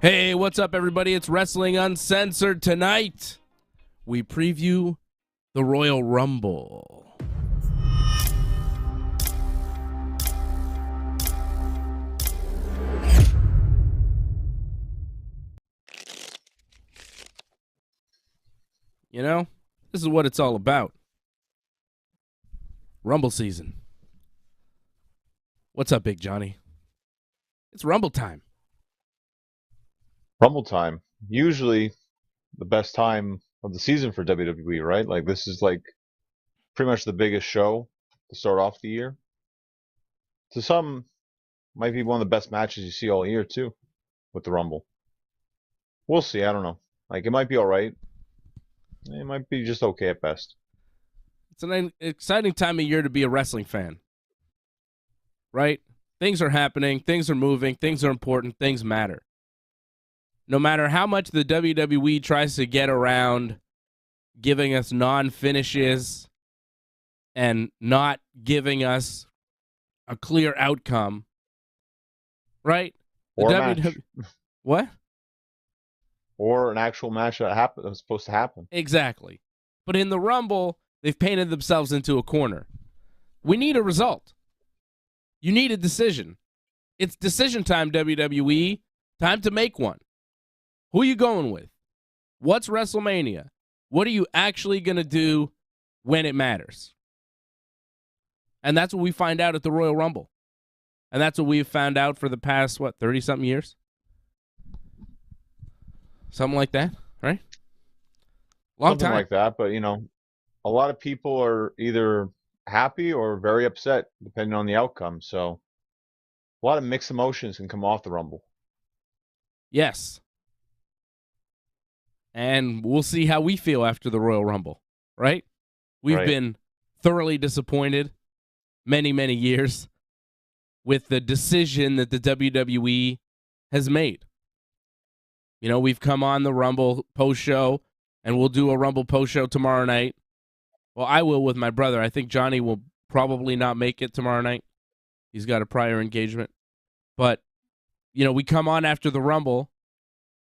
Hey, what's up, everybody? It's Wrestling Uncensored tonight. we preview the Royal Rumble. You know, this is what it's all about. Rumble season. What's up, Big Johnny? It's Rumble time. Rumble time. Usually the best time of the season for WWE, right? Like this is like pretty much the biggest show to start off the year. To some, might be one of the best matches you see all year too, with the Rumble. We'll see. I don't know. Like it might be all right. It might be just okay at best. It's an exciting time of year to be a wrestling fan, right? Things are happening, things are moving, things are important, things matter. No matter how much the WWE tries to get around giving us non-finishes and not giving us a clear outcome, right? Or a match. What? Or an actual match that was supposed to happen. Exactly. But in the Rumble, they've painted themselves into a corner. We need a result. You need a decision. It's decision time, WWE. Time to make one. Who are you going with? What's WrestleMania? What are you actually going to do when it matters? And that's what we find out at the Royal Rumble. And that's what we've found out for the past, 30-something years? Something like that, right? Something like that, but, a lot of people are either happy or very upset, depending on the outcome. So a lot of mixed emotions can come off the Rumble. Yes. And we'll see how we feel after the Royal Rumble, right? We've been thoroughly disappointed many, many years with the decision that the WWE has made. We've come on the Rumble post-show, and we'll do a Rumble post-show tomorrow night. Well, I will with my brother. I think Johnny will probably not make it tomorrow night. He's got a prior engagement. But, we come on after the Rumble,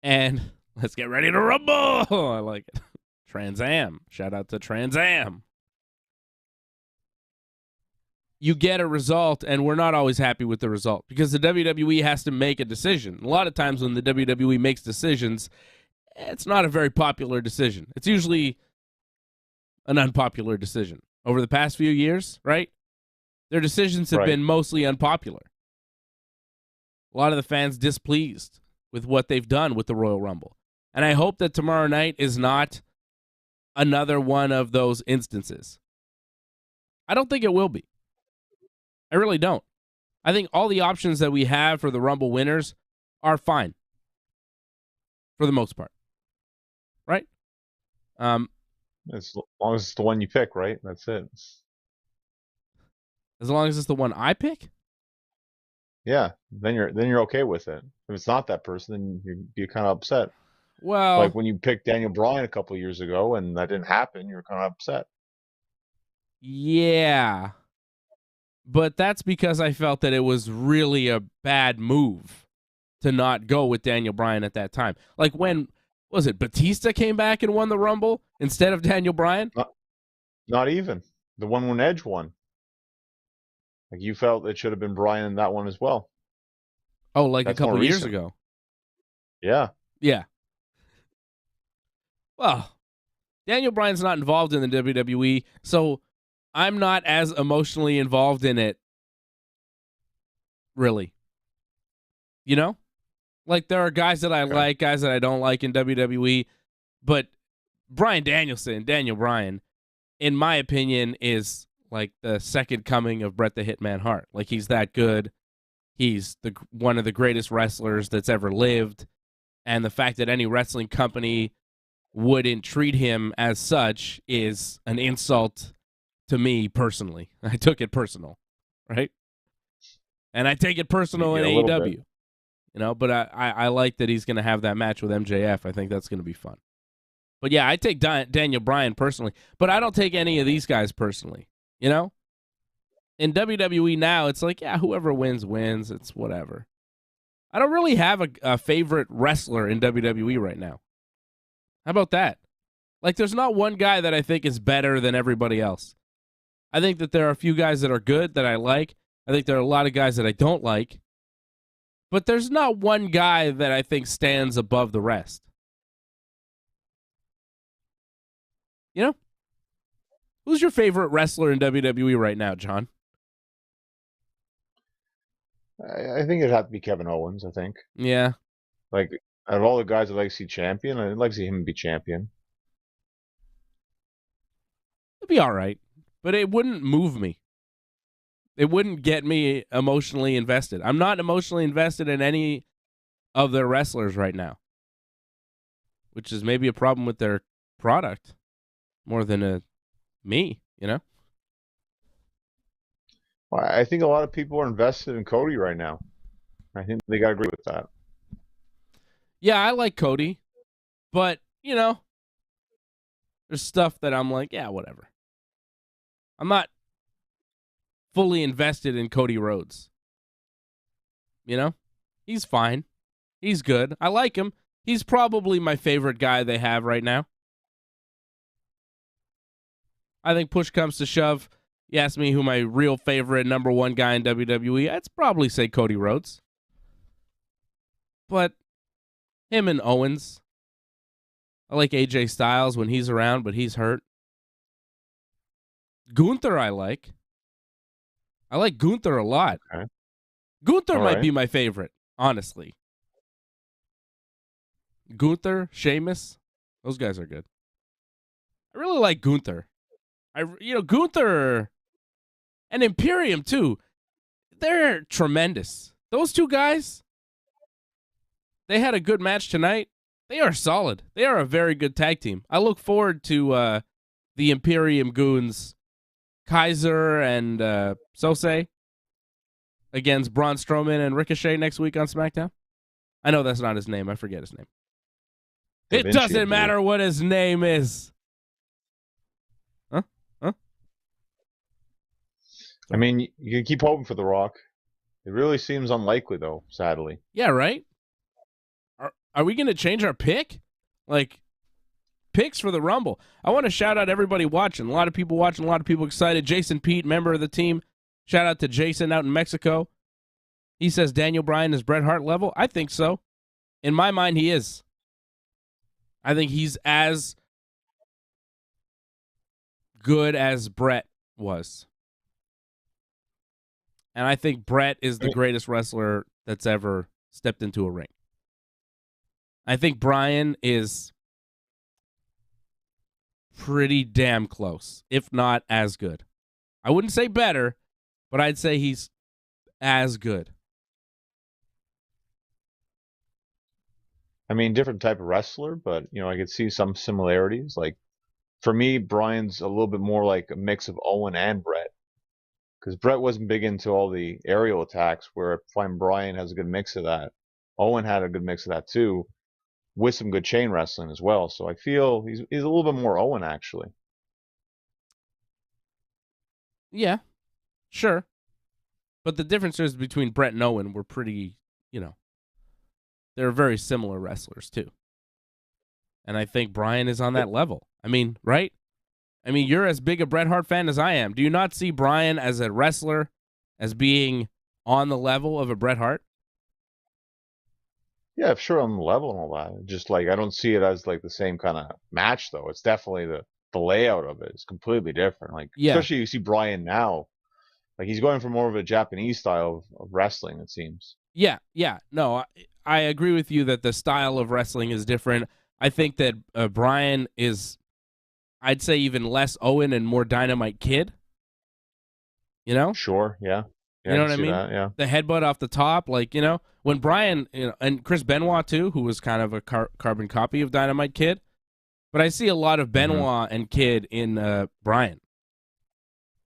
and let's get ready to rumble. I like it. Trans Am. Shout out to Trans Am. You get a result, and we're not always happy with the result because the WWE has to make a decision. A lot of times when the WWE makes decisions, it's not a very popular decision. It's usually an unpopular decision. Over the past few years, right? Their decisions have been mostly unpopular. A lot of the fans displeased with what they've done with the Royal Rumble. And I hope that tomorrow night is not another one of those instances. I don't think it will be. I really don't. I think all the options that we have for the Rumble winners are fine. For the most part. Right? As long as it's the one you pick, right? That's it. As long as it's the one I pick? Yeah, then you're okay with it. If it's not that person, then you're kind of upset. Well, like when you picked Daniel Bryan a couple of years ago and that didn't happen, you were kind of upset. Yeah. But that's because I felt that it was really a bad move to not go with Daniel Bryan at that time. Like when, was it Batista came back and won the Rumble instead of Daniel Bryan? Not even. The one when Edge won. Like you felt it should have been Bryan in that one as well. Oh, like that's a couple years ago. Yeah. Yeah. Well, Daniel Bryan's not involved in the WWE, so I'm not as emotionally involved in it, really. Like there are guys that I like, guys that I don't like in WWE, but Bryan Danielson, Daniel Bryan, in my opinion, is like the second coming of Bret the Hitman Hart. Like he's that good. He's one of the greatest wrestlers that's ever lived, and the fact that any wrestling company wouldn't treat him as such is an insult to me personally. I took it personal, right? And I take it personal in AEW, but I like that he's going to have that match with MJF. I think that's going to be fun. But yeah, I take Daniel Bryan personally, but I don't take any of these guys personally, In WWE now, it's like, yeah, whoever wins, wins. It's whatever. I don't really have a favorite wrestler in WWE right now. How about that? Like, there's not one guy that I think is better than everybody else. I think that there are a few guys that are good that I like. I think there are a lot of guys that I don't like. But there's not one guy that I think stands above the rest. You know? Who's your favorite wrestler in WWE right now, John? I think it'd have to be Kevin Owens, I think. Yeah. Like, out of all the guys I'd like to see champion, I'd like to see him be champion. It'd be all right. But it wouldn't move me. It wouldn't get me emotionally invested. I'm not emotionally invested in any of their wrestlers right now, which is maybe a problem with their product more than me, you know? Well, I think a lot of people are invested in Cody right now. I think they got to agree with that. Yeah, I like Cody, but, you know, there's stuff that I'm like, yeah, whatever. I'm not fully invested in Cody Rhodes. You know? He's fine. He's good. I like him. He's probably my favorite guy they have right now. I think push comes to shove. You ask me who my real favorite number one guy in WWE, I'd probably say Cody Rhodes. But him and Owens. I like AJ Styles when he's around, but he's hurt. Gunther I like. I like Gunther a lot. Okay. Gunther All might right. be my favorite, honestly. Gunther, Sheamus, those guys are good. I really like Gunther. Gunther and Imperium too. They're tremendous. Those two guys, they had a good match tonight. They are solid. They are a very good tag team. I look forward to the Imperium Goons, Kaiser and Sosei against Braun Strowman and Ricochet next week on SmackDown. I know that's not his name. I forget his name. Da It Vinci, doesn't matter what his name is. Huh? I mean, you can keep hoping for The Rock. It really seems unlikely, though, sadly. Yeah, right? Are we going to change our pick? Like, picks for the Rumble. I want to shout out everybody watching. A lot of people watching, a lot of people excited. Jason Pete, member of the team. Shout out to Jason out in Mexico. He says Daniel Bryan is Bret Hart level. I think so. In my mind, he is. I think he's as good as Bret was. And I think Bret is the greatest wrestler that's ever stepped into a ring. I think Bryan is pretty damn close, if not as good. I wouldn't say better, but I'd say he's as good. I mean, different type of wrestler, but, I could see some similarities. Like, for me, Bryan's a little bit more like a mix of Owen and Bret. Because Bret wasn't big into all the aerial attacks, where I find Bryan has a good mix of that. Owen had a good mix of that too, with some good chain wrestling as well. So I feel he's a little bit more Owen, actually. Yeah, sure. But the differences between Bret and Owen were pretty, they're very similar wrestlers too. And I think Bryan is on that level. I mean, right? I mean, you're as big a Bret Hart fan as I am. Do you not see Bryan as a wrestler as being on the level of a Bret Hart? Yeah, sure, on the level and all that. Just like I don't see it as like the same kind of match, though. It's definitely the layout of it is completely different. Like, Yeah. especially you see Bryan now, like he's going for more of a Japanese style of wrestling, it seems. Yeah. No, I agree with you that the style of wrestling is different. I think that Bryan is, I'd say, even less Owen and more Dynamite Kid. You know? Sure, yeah. You know I what can I see mean? that, yeah. The headbutt off the top, like, when Bryan, and Chris Benoit too, who was kind of a carbon copy of Dynamite Kid. But I see a lot of Benoit and Kid in Bryan.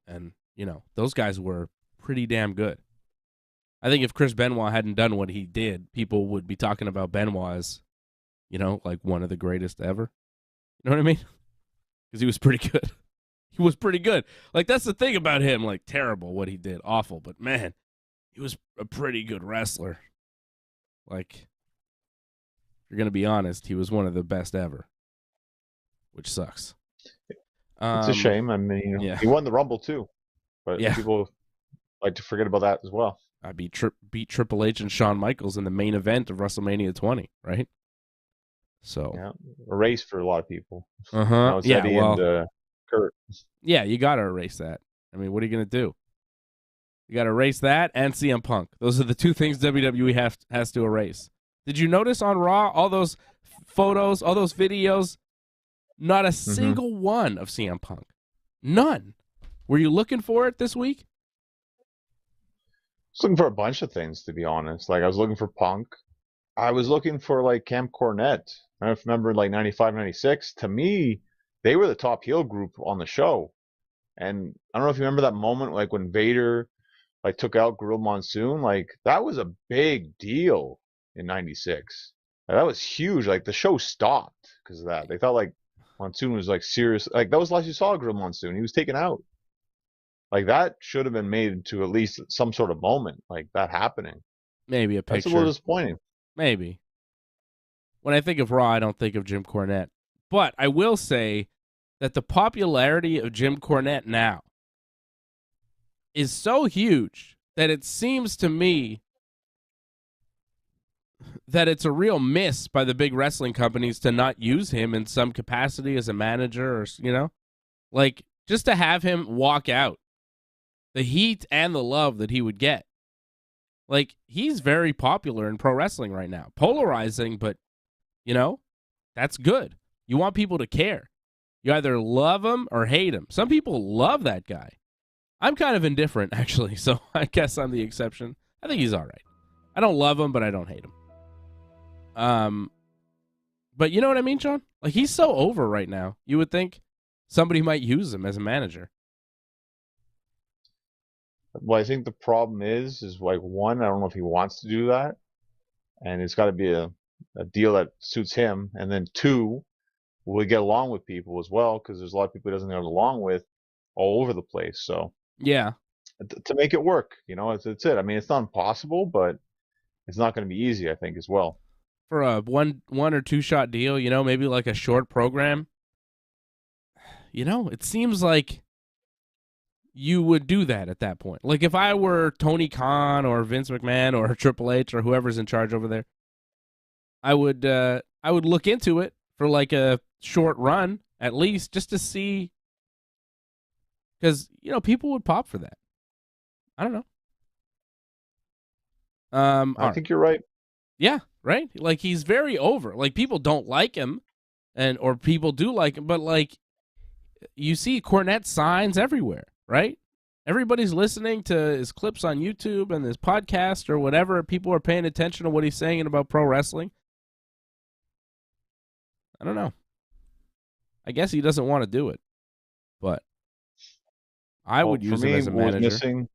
And, those guys were pretty damn good. I think if Chris Benoit hadn't done what he did, people would be talking about Benoit as, like one of the greatest ever. You know what I mean? Because he was pretty good. He was pretty good. Like, that's the thing about him. Like, terrible what he did. Awful. But, man, he was a pretty good wrestler. Like, if you're going to be honest, he was one of the best ever. which sucks. It's a shame. I mean, Yeah. he won the Rumble too, but Yeah. people like to forget about that as well. I beat Triple H and Shawn Michaels in the main event of WrestleMania 20, right? So Yeah, a race for a lot of people. Uh-huh. Now it's Yeah, Eddie well, and Kurt. yeah, you got to erase that. I mean, what are you going to do? You got to erase that and CM Punk. Those are the two things WWE has to erase. Did you notice on Raw all those photos, all those videos? Not a single one of CM Punk. None. Were you looking for it this week? I was looking for a bunch of things, to be honest. Like, I was looking for Punk. I was looking for, like, Camp Cornette. I remember, like, 95, 96. To me, they were the top heel group on the show. And I don't know if you remember that moment, like, when Vader, like, took out Gorilla Monsoon. Like, that was a big deal in 96. Like, that was huge. Like, the show stopped because of that. They thought, like, Monsoon was, like, serious. Like, that was the last you saw of Gorilla Monsoon. He was taken out. Like, that should have been made into at least some sort of moment, like that happening. Maybe a That's picture. a little disappointing. Maybe. When I think of Raw, I don't think of Jim Cornette. But I will say that the popularity of Jim Cornette now is so huge that it seems to me that it's a real miss by the big wrestling companies to not use him in some capacity as a manager, or, you know? Like, just to have him walk out. The heat and the love that he would get. Like, he's very popular in pro wrestling right now. Polarizing, but, you know, that's good. You want people to care. You either love him or hate him. Some people love that guy. I'm kind of indifferent, actually, so I guess I'm the exception. I think he's all right. I don't love him, but I don't hate him. But you know what I mean, Sean? Like, he's so over right now. You would think somebody might use him as a manager. Well, I think the problem is like, one, I don't know if he wants to do that, and it's got to be a deal that suits him. And then two, will he get along with people as well? Because there's a lot of people he doesn't get along with all over the place. So Yeah. to make it work, you know, it's it. I mean, it's not impossible, but it's not going to be easy, I think, as well. For a one or two shot deal, you know, maybe like a short program. You know, it seems like you would do that at that point. Like, if I were Tony Khan or Vince McMahon or Triple H or whoever's in charge over there, I would look into it for like a short run at least, just to see, because, you know, people would pop for that. I don't know. I think you're right. Yeah, right. Like, he's very over. Like, people don't like him, or people do like him, but like, you see Cornette signs everywhere. Right? Everybody's listening to his clips on YouTube and his podcast or whatever. People are paying attention to what he's saying about pro wrestling. I don't know. I guess he doesn't want to do it, but I would use him as a manager.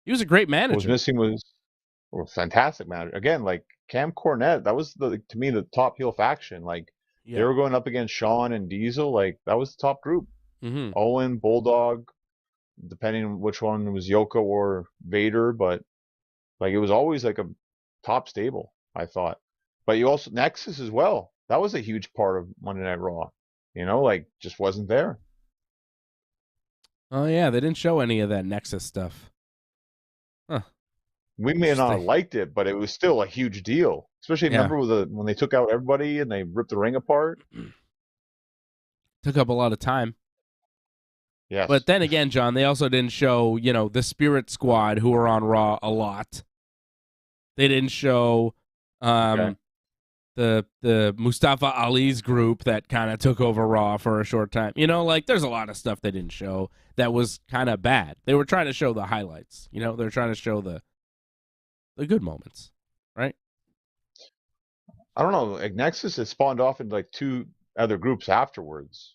He was a great manager. What was missing was a fantastic manager. Again, like Cam Cornette, that was to me the top heel faction. Like, they were going up against Shawn and Diesel. Like, that was the top group. Owen, Bulldog, depending on which one was Yoko or Vader, but like, it was always like a top stable, I thought. But you also Nexus as well. That was a huge part of Monday Night Raw. You know, like, just wasn't there. Oh yeah, they didn't show any of that Nexus stuff. Huh. We may not have liked it, but it was still a huge deal. Especially remember when they took out everybody and they ripped the ring apart. Took up a lot of time. Yes. But then again, John, they also didn't show, you know, the Spirit Squad, who were on Raw a lot. They didn't show the Mustafa Ali's group that kind of took over Raw for a short time. You know, like, there's a lot of stuff they didn't show that was kind of bad. They were trying to show the highlights. You know, they're trying to show the good moments, right? I don't know. Like, Nexus has spawned off into like two other groups afterwards.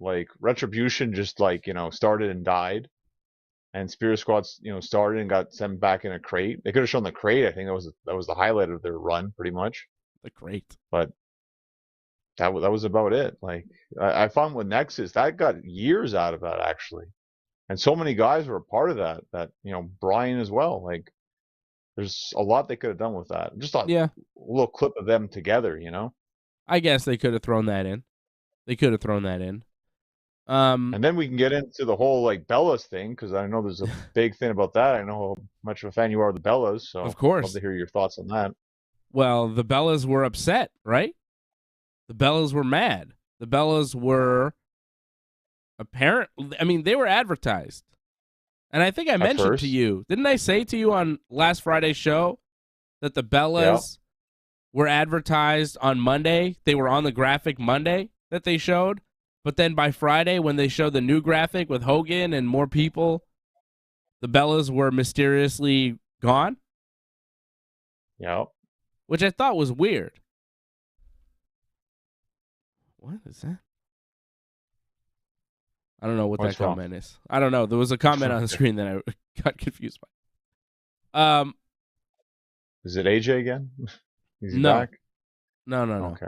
Like, Retribution just, like, you know, started and died, and Spirit Squad, you know, started and got sent back in a crate. They could have shown the crate. I think that was the highlight of their run, pretty much. The crate. But that was about it. Like, I found with Nexus, that got years out of that, actually, and so many guys were a part of that. That, you know, Brian as well. Like, there's a lot they could have done with that. Just a little clip of them together, you know. I guess they could have thrown that in. They could have thrown that in. And then we can get into the whole like Bellas thing, because I know there's a big thing about that. I know how much of a fan you are of the Bellas, so Of I'd course. love to hear your thoughts on that. Well, the Bellas were upset, right? The Bellas were mad. The Bellas were they were advertised. And I think I mentioned to you, didn't I say to you on last Friday's show that the Bellas were advertised on Monday? They were on the graphic Monday that they showed. But then by Friday, when they showed the new graphic with Hogan and more people, the Bellas were mysteriously gone. Yeah. Which I thought was weird. What is that? I don't know what that comment is. I don't know. There was a comment on the screen that I got confused by. Is it AJ again? Is he back? No. Okay.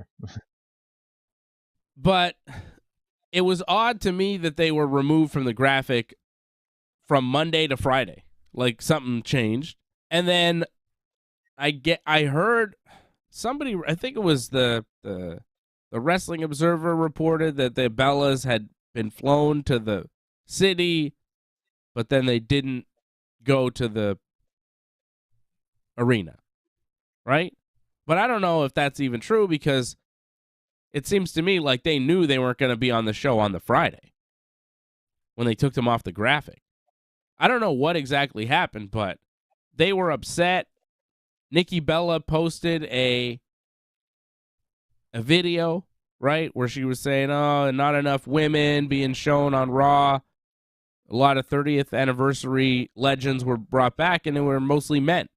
But it was odd to me that they were removed from the graphic from Monday to Friday. Like something changed. And then I heard somebody, I think it was the Wrestling Observer, reported that the Bellas had been flown to the city, but then they didn't go to the arena, right? But I don't know if that's even true, because it seems to me like they knew they weren't going to be on the show on the Friday when they took them off the graphic. I don't know what exactly happened, but they were upset. Nikki Bella posted a video, right, where she was saying, oh, not enough women being shown on Raw. A lot of 30th anniversary legends were brought back, and they were mostly men.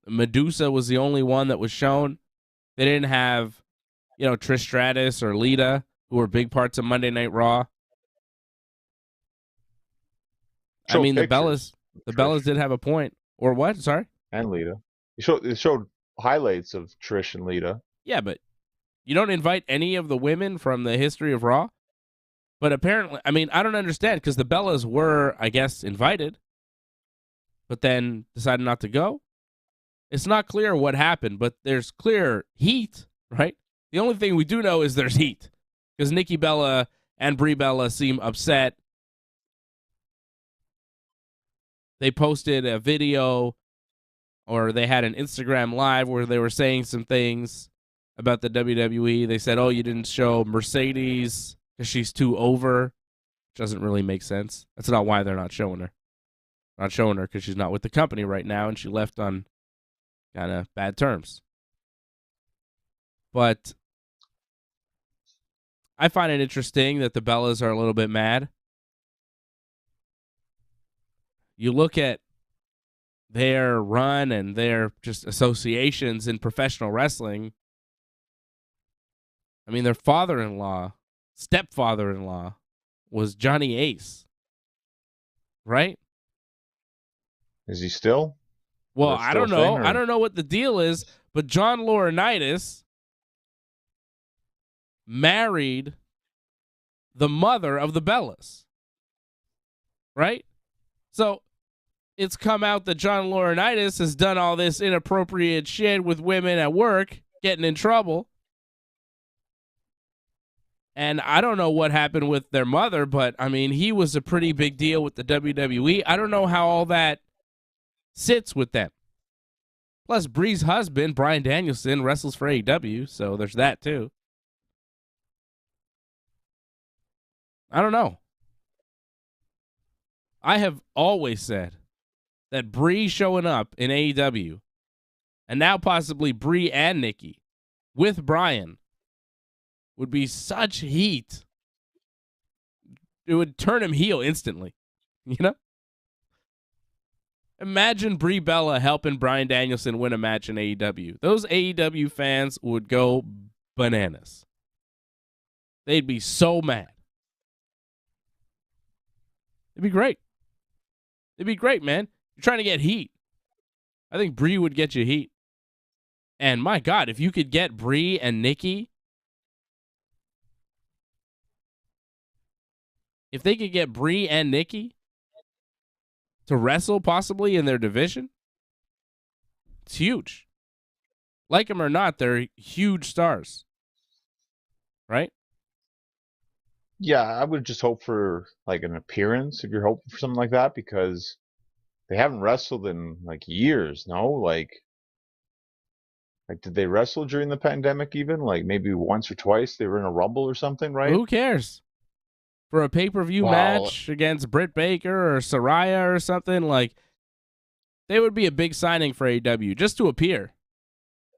Medusa was the only one that was shown. They didn't have, Trish Stratus or Lita, who were big parts of Monday Night Raw. The Bellas did have a point. Or what? Sorry? And Lita. It showed highlights of Trish and Lita. Yeah, but you don't invite any of the women from the history of Raw? But apparently, I don't understand, because the Bellas were, I guess, invited, but then decided not to go. It's not clear what happened, but there's clear heat, right? The only thing we do know is there's heat, because Nikki Bella and Brie Bella seem upset. They posted a video, or they had an Instagram Live where they were saying some things about the WWE. They said, oh, you didn't show Mercedes because she's too over. Which doesn't really make sense. That's not why they're not showing her. Not showing her because she's not with the company right now, and she left on kind of bad terms. But I find it interesting that the Bellas are a little bit mad. You look at their run and their just associations in professional wrestling. Their stepfather-in-law was Johnny Ace, right? Is he still? Well, I don't know. I don't know what the deal is, but John Laurinaitis married the mother of the Bellas, right? So it's come out that John Laurinaitis has done all this inappropriate shit with women at work, getting in trouble. And I don't know what happened with their mother, but, he was a pretty big deal with the WWE. I don't know how all that sits with them. Plus, Brie's husband, Bryan Danielson, wrestles for AEW, so there's that too. I don't know. I have always said that Brie showing up in AEW, and now possibly Brie and Nikki with Bryan, would be such heat. It would turn him heel instantly. Imagine Brie Bella helping Bryan Danielson win a match in AEW. Those AEW fans would go bananas. They'd be so mad. It'd be great. It'd be great, man. You're trying to get heat. I think Brie would get you heat. And my God, if you could get Brie and Nikki, if they could get Brie and Nikki to wrestle possibly in their division, it's huge. Like them or not, they're huge stars. Right? Yeah, I would just hope for like an appearance if you're hoping for something like that because they haven't wrestled in like years, no? Like did they wrestle during the pandemic even? Like maybe once or twice they were in a Rumble or something, Well, right? who cares? For a pay-per-view Well, match against Britt Baker or Saraya or something, like, they would be a big signing for AEW just to appear.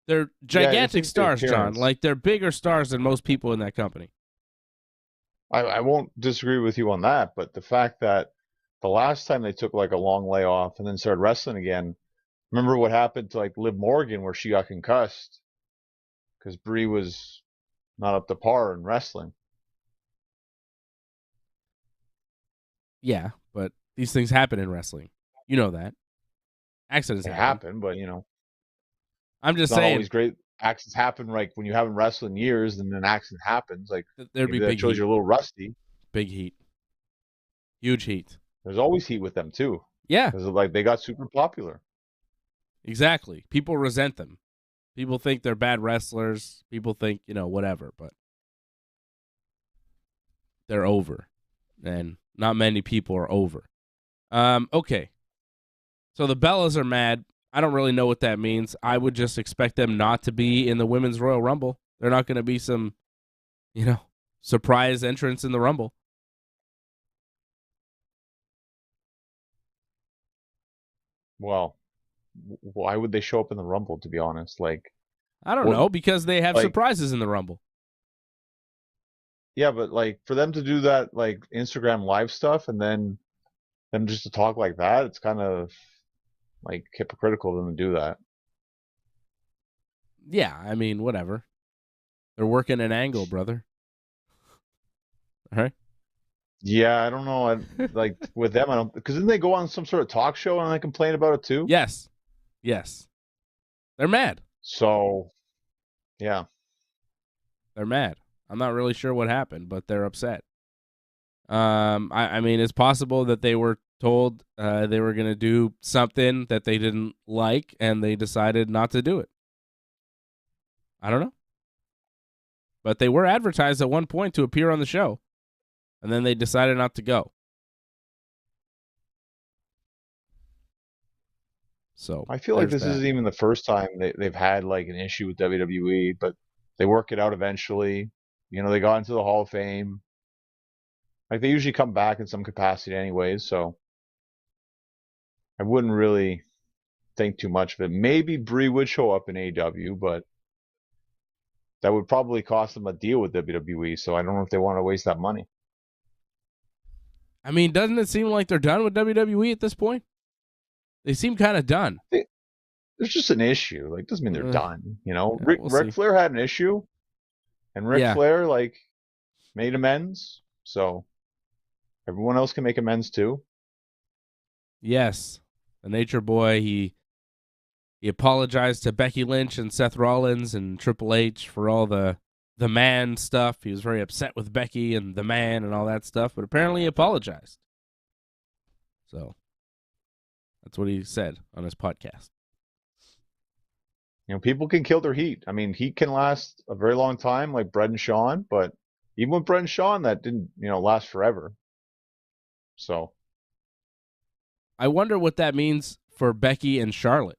They're yeah, I gigantic think the stars, John. appearance. Like, they're bigger stars than most people in that company. I won't disagree with you on that, but the fact that the last time they took like a long layoff and then started wrestling again, remember what happened to like Liv Morgan where she got concussed because Brie was not up to par in wrestling. Yeah, but these things happen in wrestling. You know that. Accidents It happen. happened, but I'm it's just not saying always great. Accidents happen like when you haven't wrestled in years and an accident happens. Like there'd be maybe that big shows heat. you're a little rusty. Big heat. Huge heat. There's always heat with them too. Yeah, Because like they got super popular. exactly. People resent them. People think they're bad wrestlers. People think, whatever, but they're over. And not many people are over. Okay. So the Bellas are mad. I don't really know what that means. I would just expect them not to be in the Women's Royal Rumble. They're not going to be some, surprise entrance in the Rumble. Well, why would they show up in the Rumble? To be honest, like I don't what? know, because they have Like surprises in the Rumble. yeah, but like for them to do that like Instagram live stuff and then them just to talk like that, it's kind of like hypocritical of them to do that. Yeah, I mean, whatever. They're working an angle, brother. All right? Yeah, I don't know. Like with them, I don't because then they go on some sort of talk show and they complain about it too. Yes. Yes. They're mad. So yeah, They're mad. I'm not really sure what happened, but they're upset. I mean, it's possible that they were told they were going to do something that they didn't like, and they decided not to do it. I don't know. But they were advertised at one point to appear on the show, and then they decided not to go. So I feel like there's this that. isn't even the first time they've had like an issue with WWE, but they work it out eventually. They got into the Hall of Fame. Like they usually come back in some capacity anyways, so I wouldn't really think too much of it. Maybe Brie would show up in AEW, but that would probably cost them a deal with WWE, so I don't know if they want to waste that money. I mean, doesn't it seem like they're done with WWE at this point? They seem kind of done. There's just an issue. Like, doesn't mean they're done. Yeah, we'll Ric see. Flair had an issue, and Ric Yeah. Flair like made amends, so everyone else can make amends too. Yes. The Nature Boy, he apologized to Becky Lynch and Seth Rollins and Triple H for all the man stuff. He was very upset with Becky and the man and all that stuff, but apparently he apologized. So that's what he said on his podcast. People can kill their heat. I mean, heat can last a very long time, like Bret and Shawn, but even with Bret and Shawn, that didn't, last forever. So I wonder what that means for Becky and Charlotte.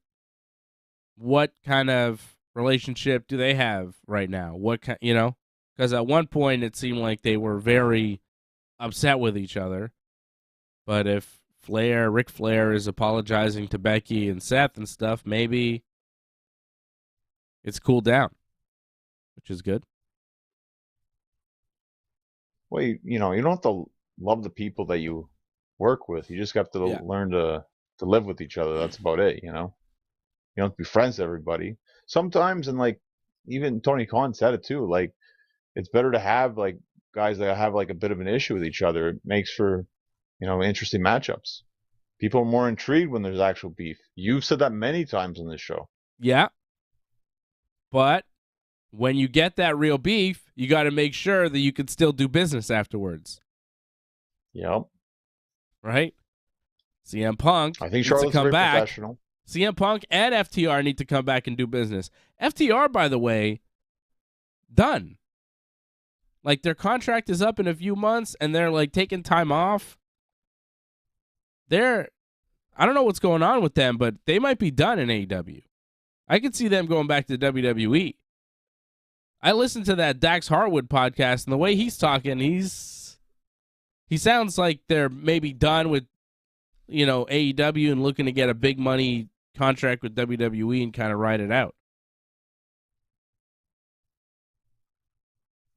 What kind of relationship do they have right now? Because at one point it seemed like they were very upset with each other. But if Ric Flair is apologizing to Becky and Seth and stuff, maybe it's cooled down, which is good. well, you don't have to love the people that you work with. You just have to learn to live with each other. That's about it. You don't have to be friends with everybody. Sometimes, and like even Tony Khan said it too. Like it's better to have like guys that have like a bit of an issue with each other. It makes for interesting matchups. People are more intrigued when there's actual beef. You've said that many times on this show. Yeah. But when you get that real beef, you got to make sure that you can still do business afterwards. Yep. Right? CM Punk I think needs Charlotte's to come very back. professional. CM Punk and FTR need to come back and do business. FTR, by the way, done. Like, their contract is up in a few months, and they're, like, taking time off. I don't know what's going on with them, but they might be done in AEW. I could see them going back to WWE. I listened to that Dax Harwood podcast, and the way he's talking, he sounds like they're maybe done with, AEW and looking to get a big money contract with WWE and kind of ride it out.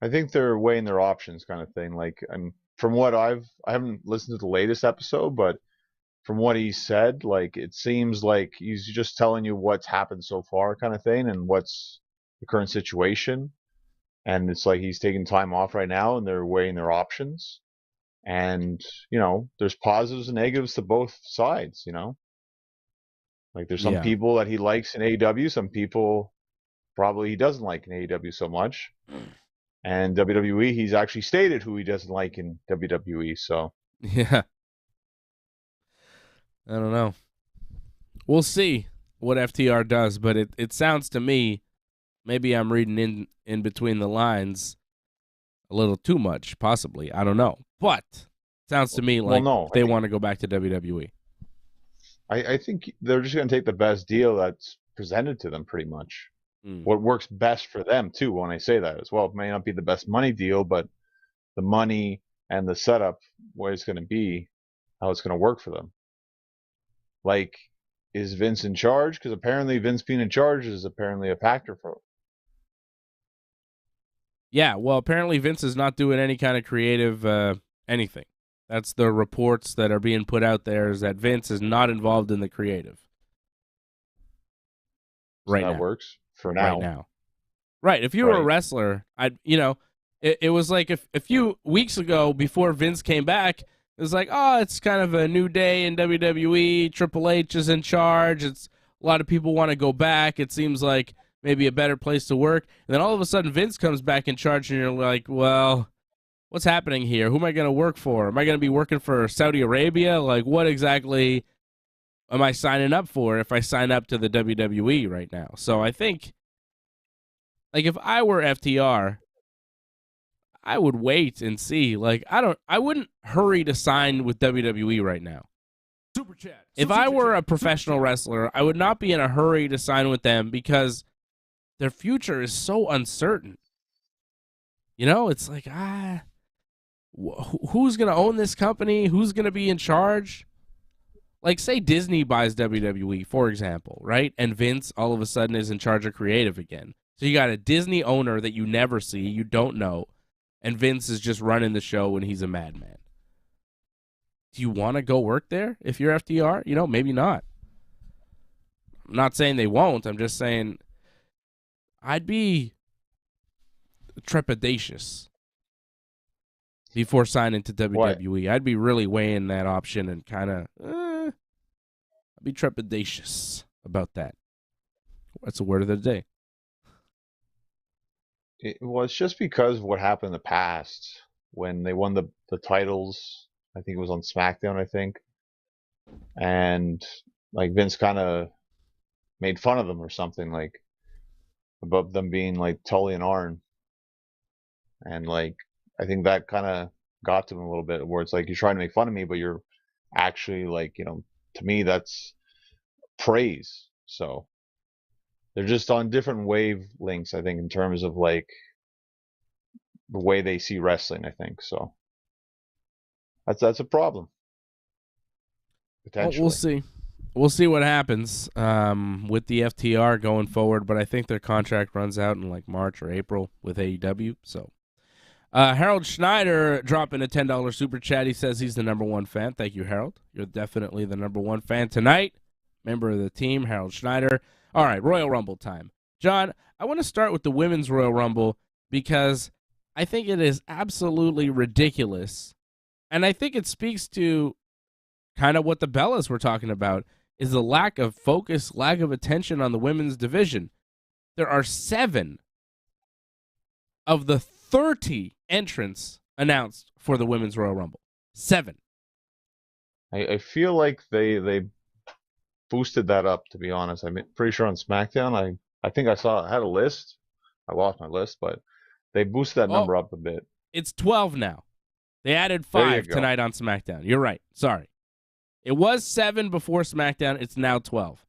I think they're weighing their options, kind of thing. Like, and from what I haven't listened to the latest episode, but from what he said, like, it seems like he's just telling you what's happened so far, kind of thing, and what's the current situation. And it's like he's taking time off right now, and they're weighing their options. And there's positives and negatives to both sides. Like, there's some people that he likes in AEW, some people probably he doesn't like in AEW so much. And WWE, he's actually stated who he doesn't like in WWE. So yeah, I don't know. We'll see what FTR does, but it sounds to me, maybe I'm reading in between the lines a little too much, possibly. I don't know. But it sounds to me like they want to go back to WWE. I think they're just going to take the best deal that's presented to them, pretty much. What works best for them, too, when I say that as well. It may not be the best money deal, but the money and the setup, where it's going to be, how it's going to work for them. Like, is Vince in charge? Because apparently Vince being in charge is apparently a factor for him. Yeah, well, apparently Vince is not doing any kind of creative anything. That's the reports that are being put out there, is that Vince is not involved in the creative. So that works for now. Right now. Right. If you were a wrestler, it was like a few weeks ago before Vince came back, it was like, oh, it's kind of a new day in WWE. Triple H is in charge. A lot of people want to go back. It seems like maybe a better place to work. And then all of a sudden Vince comes back in charge, and you're like, well, what's happening here? Who am I going to work for? Am I going to be working for Saudi Arabia? Like, what exactly am I signing up for if I sign up to the WWE right now? So I think, like, if I were FTR, I would wait and see. Like, I wouldn't hurry to sign with WWE right now. Super chat. If I were a professional wrestler, I would not be in a hurry to sign with them because their future is so uncertain. It's like, who's going to own this company? Who's going to be in charge? Like, say Disney buys WWE, for example, right? And Vince all of a sudden is in charge of creative again. So you got a Disney owner that you never see, you don't know, and Vince is just running the show when he's a madman. Do you want to go work there if you're FTR? Maybe not. I'm not saying they won't. I'm just saying I'd be trepidatious before signing to WWE. I'd be really weighing that option and kind of, I'd be trepidatious about that. That's the word of the day. It's just because of what happened in the past when they won the titles. I think it was on SmackDown, I think. And, like, Vince kind of made fun of them or something, like, about them being, like, Tully and Arn. And, like, I think that kind of got to him a little bit, where it's like, you're trying to make fun of me, but you're actually, like, to me, that's praise. So they're just on different wavelengths, I think, in terms of, like, the way they see wrestling, I think. So that's a problem. Potentially. Well, we'll see. We'll see what happens with the FTR going forward, but I think their contract runs out in like March or April with AEW. So Harold Schneider dropping a $10 super chat. He says he's the #1 fan. Thank you, Harold. You're definitely the #1 fan tonight. Member of the team, Harold Schneider. All right, Royal Rumble time. John, I want to start with the Women's Royal Rumble because I think it is absolutely ridiculous. And I think it speaks to kind of what the Bellas were talking about, is the lack of focus, lack of attention on the women's division. There are 7 of the 30 entrants announced for the Women's Royal Rumble. 7. I feel like they boosted that up, to be honest. I'm pretty sure on SmackDown, I think I had a list. I lost my list, but they boosted that number up a bit. It's 12 now. They added There you 5 go. tonight on SmackDown. You're right. Sorry. It was 7 before SmackDown. It's now 12.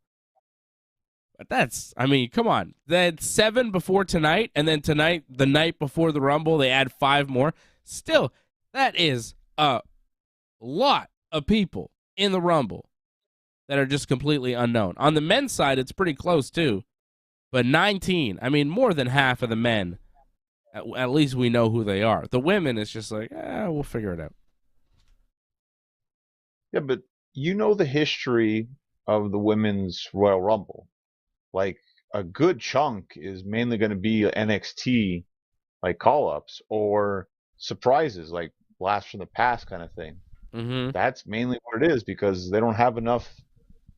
But that's, I mean, come on. That's 7 before tonight, and then tonight, the night before the Rumble, they add 5 more. Still, that is a lot of people in the Rumble that are just completely unknown. On the men's side, it's pretty close, too. But 19, I mean, more than half of the men, at least we know who they are. The women, it's just like, we'll figure it out. Yeah, but you know the history of the women's Royal Rumble. Like, a good chunk is mainly going to be NXT, like call-ups, or surprises, like blast from the past kind of thing. Mm-hmm. That's mainly what it is, because they don't have enough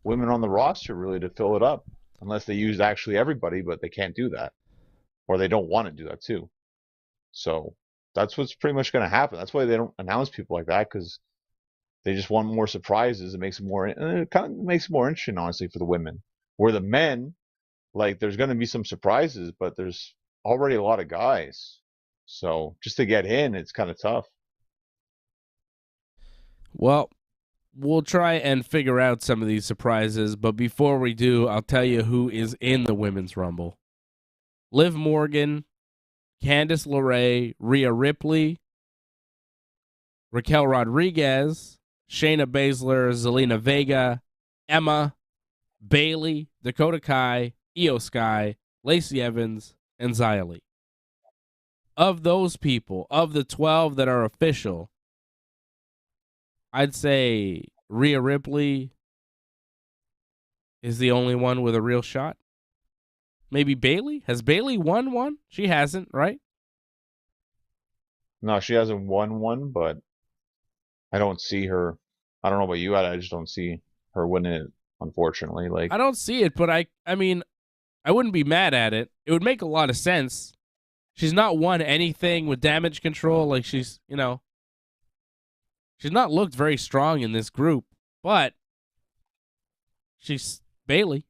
women on the roster really to fill it up, unless they use actually everybody, but they can't do that. Or they don't want to do that too. So that's what's pretty much going to happen. That's why they don't announce people like that, because they just want more surprises. It makes it more, and it kind of makes it more interesting, honestly, for the women. Where the men, like, there's going to be some surprises, but there's already a lot of guys. So just to get in, it's kind of tough. Well, we'll try and figure out some of these surprises, but before we do, I'll tell you who is in the Women's Rumble. Liv Morgan, Candice LeRae, Rhea Ripley, Raquel Rodriguez, Shayna Baszler, Zelina Vega, Emma, Bayley, Dakota Kai, Io Sky, Lacey Evans, and Xia Li. Of those people, of the 12 that are official, I'd say Rhea Ripley is the only one with a real shot. Maybe Bayley? Has Bayley won one? She hasn't, right? No, she hasn't won one, but I don't see her. I don't know about you, I just don't see her winning it, unfortunately. Like, I don't see it, but I mean, I wouldn't be mad at it. It would make a lot of sense. She's not won anything with damage control. Like, she's not looked very strong in this group, but she's Bayley,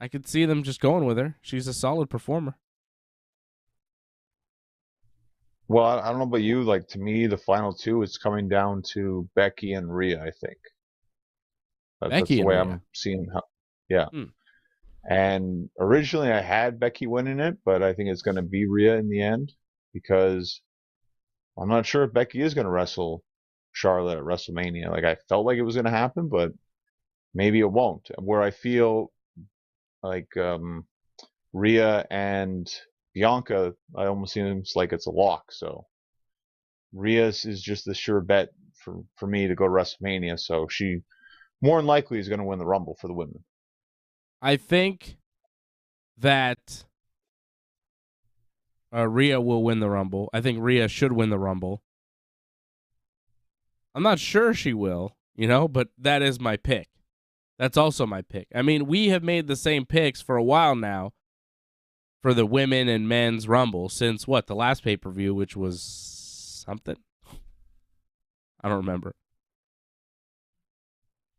I could see them just going with her. She's a solid performer. well, I don't know about you. Like, to me, the final two, it's coming down to Becky and Rhea, I think. That's Becky the and way Rhea. I'm seeing how. Yeah. Hmm. And originally I had Becky winning it, but I think it's going to be Rhea in the end, because I'm not sure if Becky is going to wrestle Charlotte at WrestleMania. Like, I felt like it was going to happen, but maybe it won't. Where I feel like Rhea and Bianca, I almost seems like it's a lock. So Rhea is just the sure bet for me to go to WrestleMania. So she more than likely is going to win the Rumble for the women. I think that Rhea will win the Rumble. I think Rhea should win the Rumble. I'm not sure she will, but that is my pick. That's also my pick. I mean, we have made the same picks for a while now for the women and men's Rumble since the last pay-per-view, which was something? I don't remember.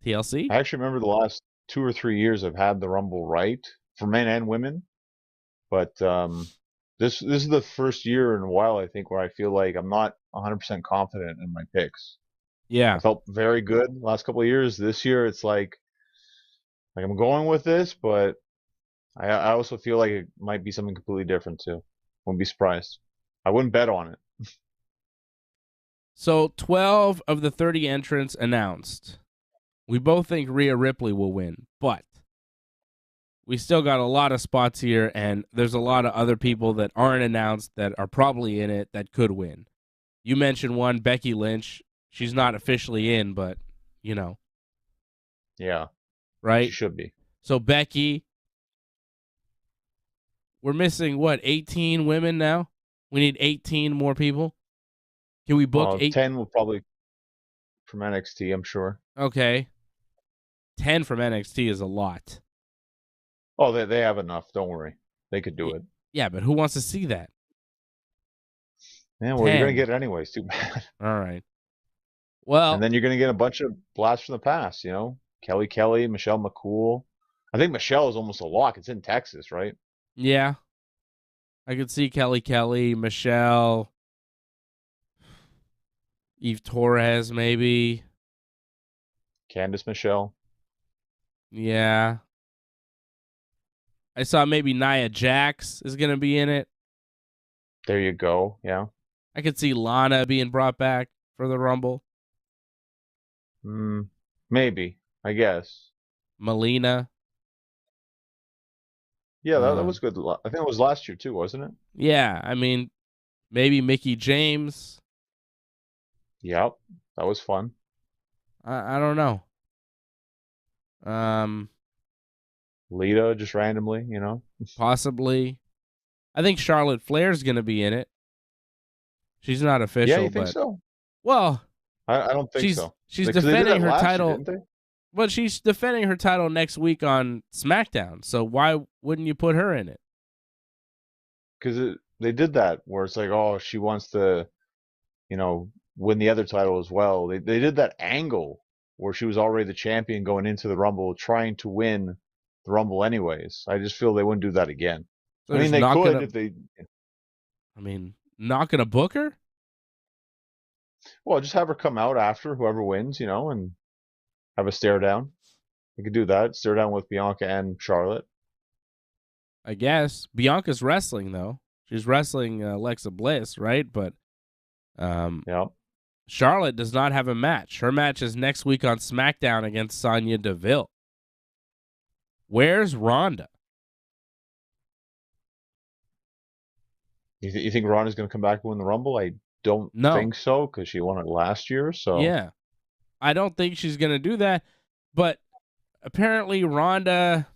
TLC? I actually remember the last 2 or 3 years I've had the Rumble right for men and women, but this is the first year in a while, I think, where I feel like I'm not 100% confident in my picks. Yeah. I felt very good the last couple of years. This year, it's like I'm going with this, but I also feel like it might be something completely different too. Wouldn't be surprised. I wouldn't bet on it. So 12 of the 30 entrants announced. We both think Rhea Ripley will win, but we still got a lot of spots here, and there's a lot of other people that aren't announced that are probably in it that could win. You mentioned one, Becky Lynch. She's not officially in, but, Yeah. Right? She should be. So Becky, we're missing, 18 women now? We need 18 more people? Can we book 8? 10 will probably from NXT, I'm sure. Okay. 10 from NXT is a lot. Oh, they have enough. Don't worry. They could do it. Yeah, but who wants to see that? Yeah, well, 10. you're going to get it anyways. Too bad. All right. Well, and then you're going to get a bunch of blasts from the past, Kelly, Michelle McCool. I think Michelle is almost a lock. It's in Texas, right? Yeah. I could see Kelly, Michelle, Eve Torres, maybe. Candice Michelle. Yeah. I saw maybe Nia Jax is going to be in it. There you go. Yeah. I could see Lana being brought back for the Rumble. Maybe. I guess. Melina. Yeah, that was good. I think it was last year too, wasn't it? Yeah, I mean, maybe Mickey James. Yep, that was fun. I don't know. Lita just randomly, you know. Possibly. I think Charlotte Flair's going to be in it. She's not official, yeah, you think but so? well, I don't think so. She's Because they did defending that her last title. year, didn't they? But she's defending her title next week on SmackDown. So why wouldn't you put her in it? Because they did that where it's like, oh, she wants to, you know, win the other title as well. They did that angle where she was already the champion going into the Rumble, trying to win the Rumble anyways. I just feel they wouldn't do that again. So I mean, they could if they. I mean, not gonna book her? Well, just have her come out after whoever wins, you know, and have a stare down. You could do that. Stare down with Bianca and Charlotte. I guess. Bianca's wrestling though. She's wrestling Alexa Bliss, right? But Yeah. Charlotte does not have a match. Her match is next week on SmackDown against Sonya Deville. Where's Ronda? You think Ronda's going to come back and win the Rumble? I don't think so because she won it last year. So yeah, I don't think she's going to do that. But apparently Ronda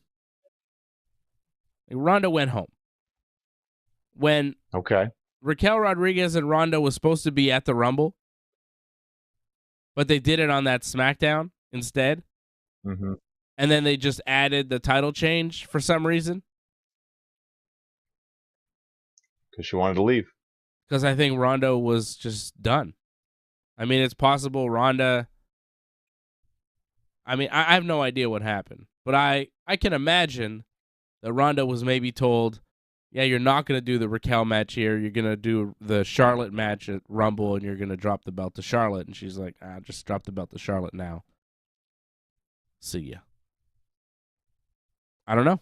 went home. When Raquel Rodriguez and Ronda was supposed to be at the Rumble, but they did it on that SmackDown instead. Mm-hmm. And then they just added the title change for some reason. Because she wanted to leave. Because I think Ronda was just done. I mean, it's possible Ronda... I mean, I have no idea what happened. But I can imagine that Ronda was maybe told, yeah, you're not going to do the Raquel match here. You're going to do the Charlotte match at Rumble, and you're going to drop the belt to Charlotte. And she's like, just drop the belt to Charlotte now. See ya. I don't know.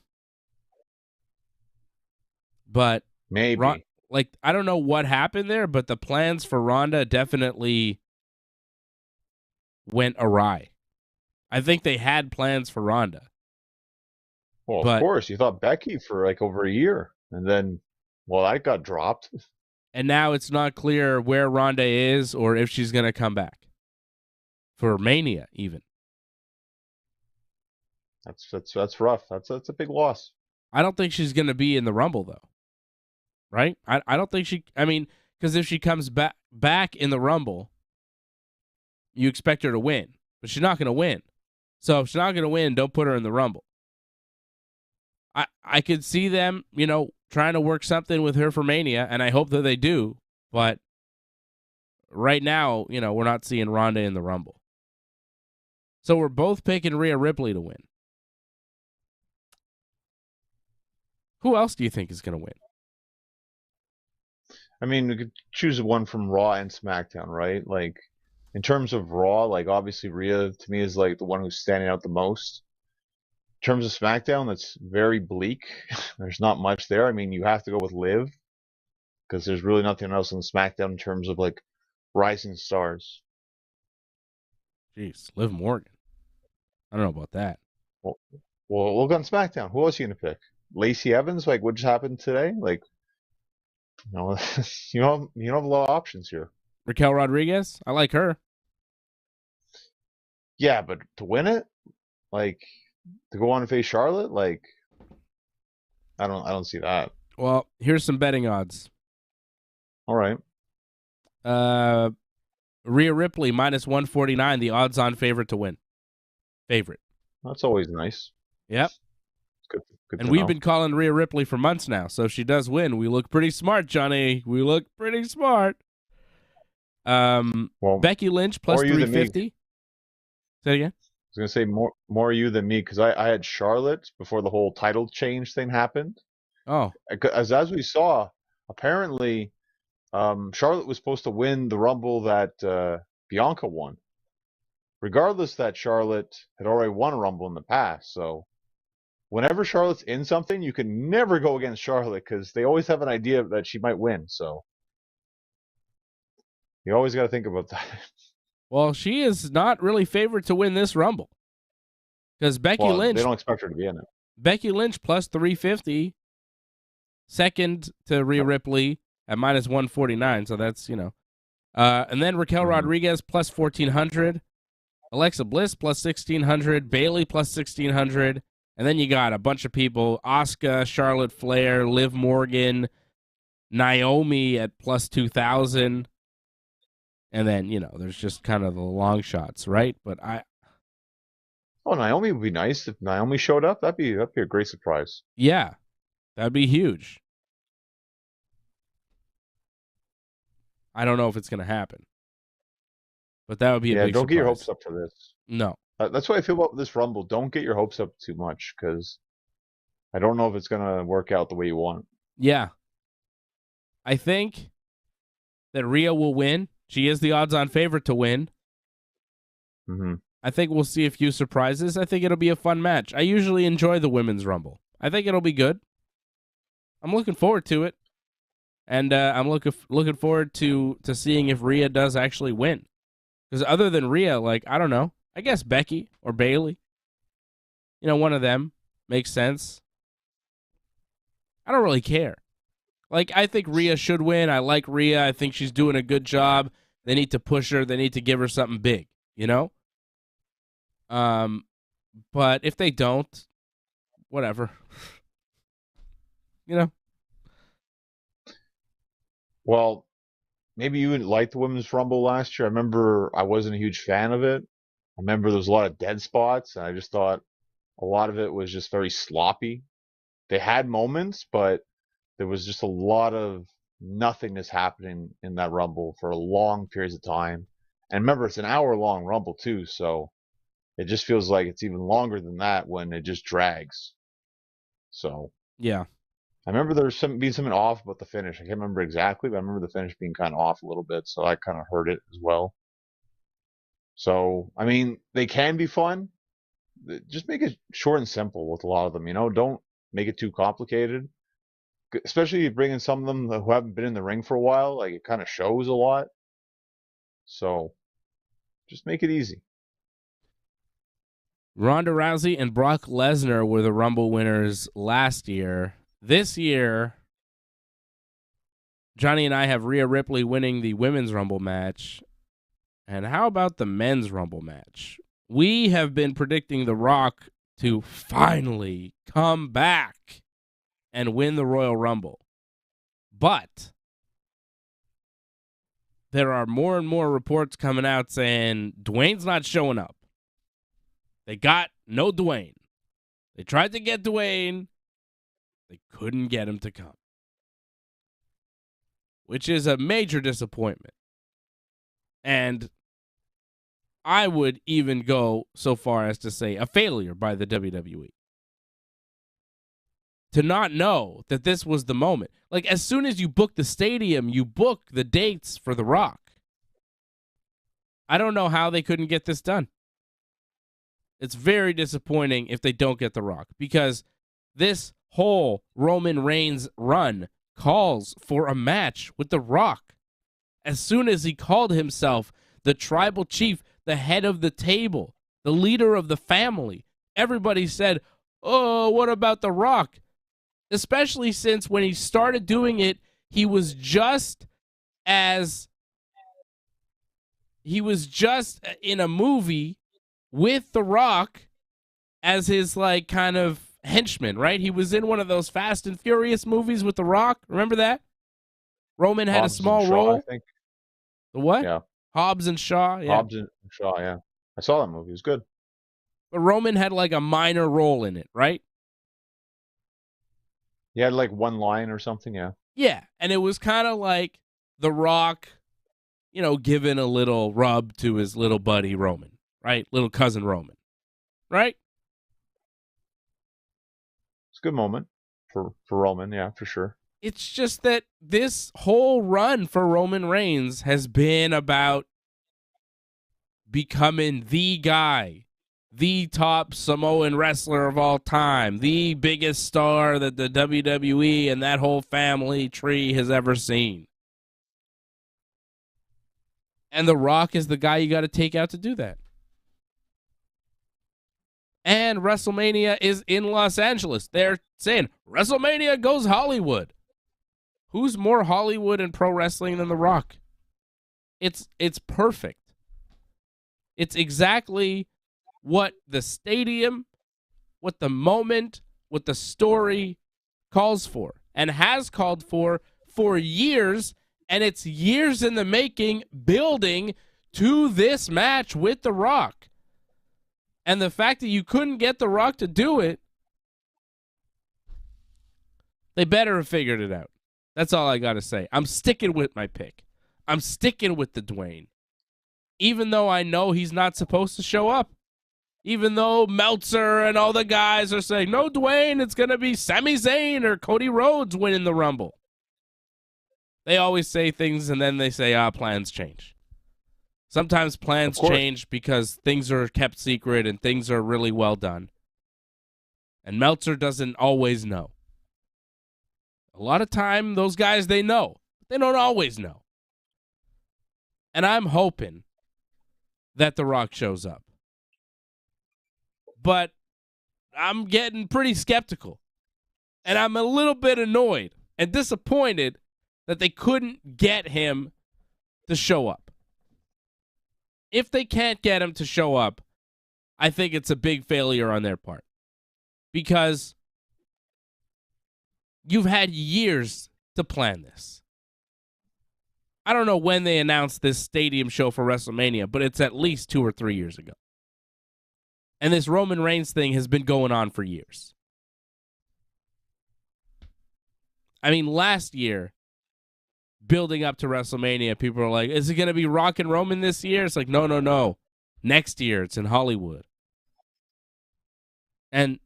But maybe. I don't know what happened there, but the plans for Ronda definitely went awry. I think they had plans for Ronda. Well, of course. You thought Becky for like over a year. And then, well, that got dropped. And now it's not clear where Ronda is or if she's going to come back. For Mania, even. That's rough. That's a big loss. I don't think she's going to be in the Rumble, though. Right? I don't think she... I mean, because if she comes back in the Rumble, you expect her to win. But she's not going to win. So if she's not going to win, don't put her in the Rumble. I could see them, you know, trying to work something with her for Mania, and I hope that they do. But right now, you know, we're not seeing Ronda in the Rumble. So we're both picking Rhea Ripley to win. Who else do you think is going to win? I mean, we could choose one from Raw and SmackDown, right? Like, in terms of Raw, like, obviously Rhea, to me, is, like, the one who's standing out the most. In terms of SmackDown, that's very bleak. There's not much there. I mean, you have to go with Liv, because there's really nothing else on SmackDown in terms of, like, rising stars. Jeez, Liv Morgan. I don't know about that. Well, look on SmackDown. Who else are you going to pick? Lacey Evans? Like, what just happened today? Like, you know, you don't have a lot of options here. Raquel Rodriguez? I like her. Yeah, but to win it? Like, to go on and face Charlotte? Like, I don't see that. Well, here's some betting odds. All right. Rhea Ripley, minus 149, the odds-on favorite to win. Favorite. That's always nice. Yep. Good and we've been calling Rhea Ripley for months now, so if she does win, we look pretty smart, Johnny. We look pretty smart. Well, Becky Lynch, plus 350. Say it again? I was going to say more you than me, because I had Charlotte before the whole title change thing happened. Oh, As we saw, apparently Charlotte was supposed to win the Rumble that Bianca won. Regardless that Charlotte had already won a Rumble in the past, so whenever Charlotte's in something, you can never go against Charlotte because they always have an idea that she might win. So you always got to think about that. well, she is not really favored to win this Rumble because Becky Well, Lynch. they don't expect her to be in it. Becky Lynch plus 350. Second to Rhea Ripley at minus 149. So that's, and then Raquel Rodriguez plus 1,400. Alexa Bliss plus 1,600. Bayley plus 1,600. And then you got a bunch of people: Asuka, Charlotte Flair, Liv Morgan, Naomi at plus 2,000. And then, there's just kind of the long shots, right? But Naomi would be nice if Naomi showed up. That'd be a great surprise. Yeah, that'd be huge. I don't know if it's going to happen, but that would be a big don't surprise. Get your hopes up for this. No. That's what I feel about this Rumble. Don't get your hopes up too much because I don't know if it's going to work out the way you want. Yeah. I think that Rhea will win. She is the odds-on favorite to win. Mm-hmm. I think we'll see a few surprises. I think it'll be a fun match. I usually enjoy the Women's Rumble. I think it'll be good. I'm looking forward to it. And I'm looking forward to seeing if Rhea does actually win. Because other than Rhea, I don't know. I guess Becky or Bayley. One of them makes sense. I don't really care. I think Rhea should win. I like Rhea. I think she's doing a good job. They need to push her. They need to give her something big, But if they don't, whatever. Well, maybe you didn't like the Women's Rumble last year. I remember I wasn't a huge fan of it. I remember there was a lot of dead spots, and I just thought a lot of it was just very sloppy. They had moments, but there was just a lot of nothingness happening in that Rumble for long periods of time. And remember, it's an hour-long Rumble, too, so it just feels like it's even longer than that when it just drags. So, yeah. I remember there was being something off about the finish. I can't remember exactly, but I remember the finish being kind of off a little bit, so I kind of heard it as well. So, I mean, they can be fun. Just make it short and simple with a lot of them, Don't make it too complicated. Especially if you bring in some of them who haven't been in the ring for a while, it kind of shows a lot. So, just make it easy. Ronda Rousey and Brock Lesnar were the Rumble winners last year. This year, Johnny and I have Rhea Ripley winning the Women's Rumble match. And how about the Men's Rumble match? We have been predicting The Rock to finally come back and win the Royal Rumble. But there are more and more reports coming out saying Dwayne's not showing up. They got no Dwayne. They tried to get Dwayne. They couldn't get him to come, which is a major disappointment. And I would even go so far as to say a failure by the WWE. To not know that this was the moment. As soon as you book the stadium, you book the dates for The Rock. I don't know how they couldn't get this done. It's very disappointing if they don't get The Rock, because this whole Roman Reigns run calls for a match with The Rock. As soon as he called himself the tribal chief, the head of the table, the leader of the family, everybody said, oh, what about The Rock? Especially since when he started doing it, he was just in a movie with The Rock as his kind of henchman, right? He was in one of those Fast and Furious movies with The Rock. Remember that? Roman had Hobbs a small and Shaw, role. I think. The what? Yeah. Hobbs and Shaw. Yeah. Hobbs and Shaw, yeah. I saw that movie. It was good. But Roman had a minor role in it, right? He had one line or something, yeah. Yeah, and it was kind of like The Rock, giving a little rub to his little buddy Roman, right? Little cousin Roman, right? It's a good moment. for Roman, yeah, for sure. It's just that this whole run for Roman Reigns has been about becoming the guy, the top Samoan wrestler of all time, the biggest star that the WWE and that whole family tree has ever seen. And The Rock is the guy you got to take out to do that. And WrestleMania is in Los Angeles. They're saying WrestleMania goes Hollywood. Who's more Hollywood in pro wrestling than The Rock? It's perfect. It's exactly what the stadium, what the moment, what the story calls for and has called for years, and it's years in the making building to this match with The Rock. And the fact that you couldn't get The Rock to do it, they better have figured it out. That's all I got to say. I'm sticking with my pick. I'm sticking with the Dwayne. Even though I know he's not supposed to show up. Even though Meltzer and all the guys are saying, no, Dwayne, it's going to be Sami Zayn or Cody Rhodes winning the Rumble. They always say things and then they say, plans change. Sometimes plans change because things are kept secret and things are really well done. And Meltzer doesn't always know. A lot of time, those guys, they know. They don't always know. And I'm hoping that The Rock shows up. But I'm getting pretty skeptical. And I'm a little bit annoyed and disappointed that they couldn't get him to show up. If they can't get him to show up, I think it's a big failure on their part. Because you've had years to plan this. I don't know when they announced this stadium show for WrestleMania, but it's at least 2 or 3 years ago. And this Roman Reigns thing has been going on for years. I mean, last year, building up to WrestleMania, people are like, is it going to be Rock and Roman this year? It's like, no. Next year, it's in Hollywood. And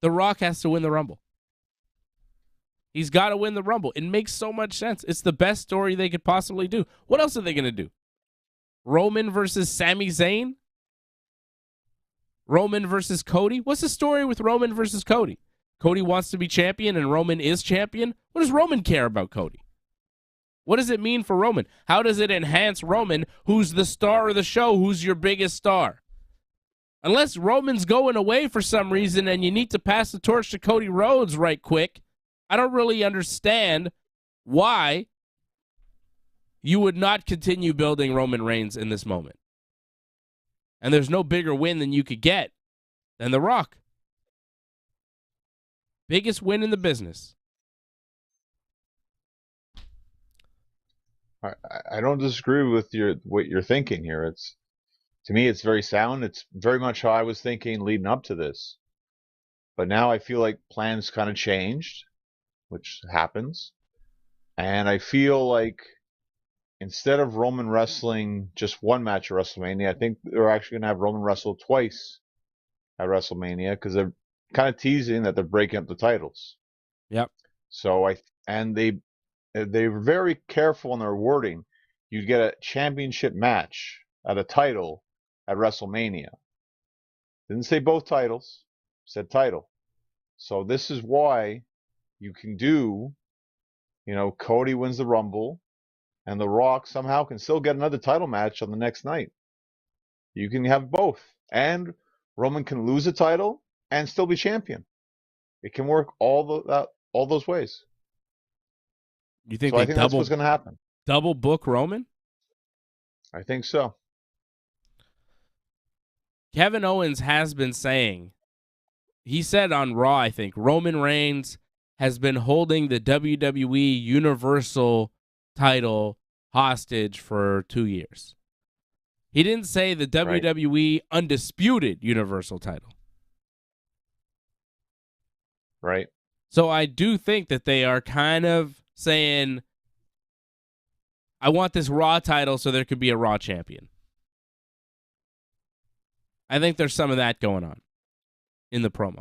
The Rock has to win the Rumble. He's got to win the Rumble. It makes so much sense. It's the best story they could possibly do. What else are they going to do? Roman versus Sami Zayn? Roman versus Cody? What's the story with Roman versus Cody? Cody wants to be champion and Roman is champion? What does Roman care about Cody? What does it mean for Roman? How does it enhance Roman, who's the star of the show, who's your biggest star? Unless Roman's going away for some reason and you need to pass the torch to Cody Rhodes right quick, I don't really understand why you would not continue building Roman Reigns in this moment. And there's no bigger win than you could get than The Rock. Biggest win in the business. I don't disagree with what you're thinking here. To me, it's very sound. It's very much how I was thinking leading up to this. But now I feel like plans kind of changed, which happens. And I feel like instead of Roman wrestling just one match at WrestleMania, I think they're actually going to have Roman wrestle twice at WrestleMania because they're kind of teasing that they're breaking up the titles. Yep. So they were very careful in their wording. You get a championship match at a title at WrestleMania. Didn't say both titles, said title. So this is why you can do, Cody wins the Rumble, and The Rock somehow can still get another title match on the next night. You can have both. And Roman can lose a title and still be champion. It can work all those ways. You think I think that's what's going to happen. Double book Roman? I think so. Kevin Owens has been saying, he said on Raw, I think, Roman Reigns has been holding the WWE Universal title hostage for 2 years. He didn't say the WWE Undisputed Universal title. Right. So I do think that they are kind of saying, I want this Raw title so there could be a Raw champion. I think there's some of that going on in the promo.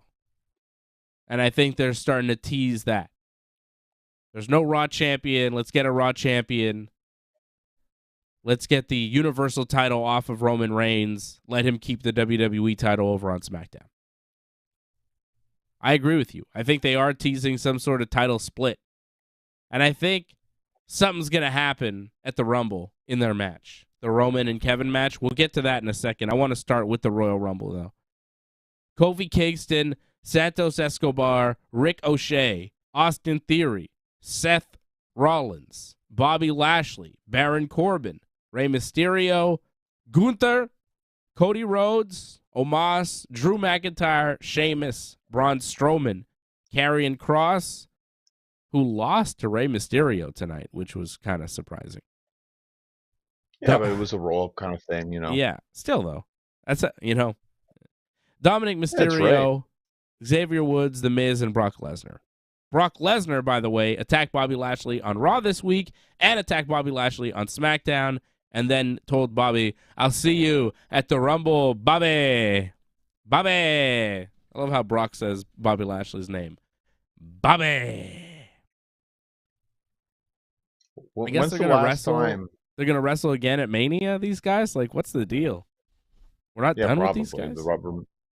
And I think they're starting to tease that. There's no Raw champion. Let's get a Raw champion. Let's get the Universal title off of Roman Reigns. Let him keep the WWE title over on SmackDown. I agree with you. I think they are teasing some sort of title split. And I think something's going to happen at the Rumble in their match. The Roman and Kevin match. We'll get to that in a second. I want to start with the Royal Rumble, though. Kofi Kingston, Santos Escobar, Rick O'Shea, Austin Theory, Seth Rollins, Bobby Lashley, Baron Corbin, Rey Mysterio, Gunther, Cody Rhodes, Omos, Drew McIntyre, Sheamus, Braun Strowman, Karrion Kross, who lost to Rey Mysterio tonight, which was kind of surprising. Yeah, but it was a roll-up kind of thing, Yeah, still, though. That's, Dominic That's Mysterio, Xavier Woods, The Miz, and Brock Lesnar. Brock Lesnar, by the way, attacked Bobby Lashley on Raw this week and attacked Bobby Lashley on SmackDown and then told Bobby, I'll see you at the Rumble, Bobby. Bobby. I love how Brock says Bobby Lashley's name. Bobby. I guess they're going to wrestle. They're going to wrestle again at Mania, these guys? Like, what's the deal? We're not done with these guys?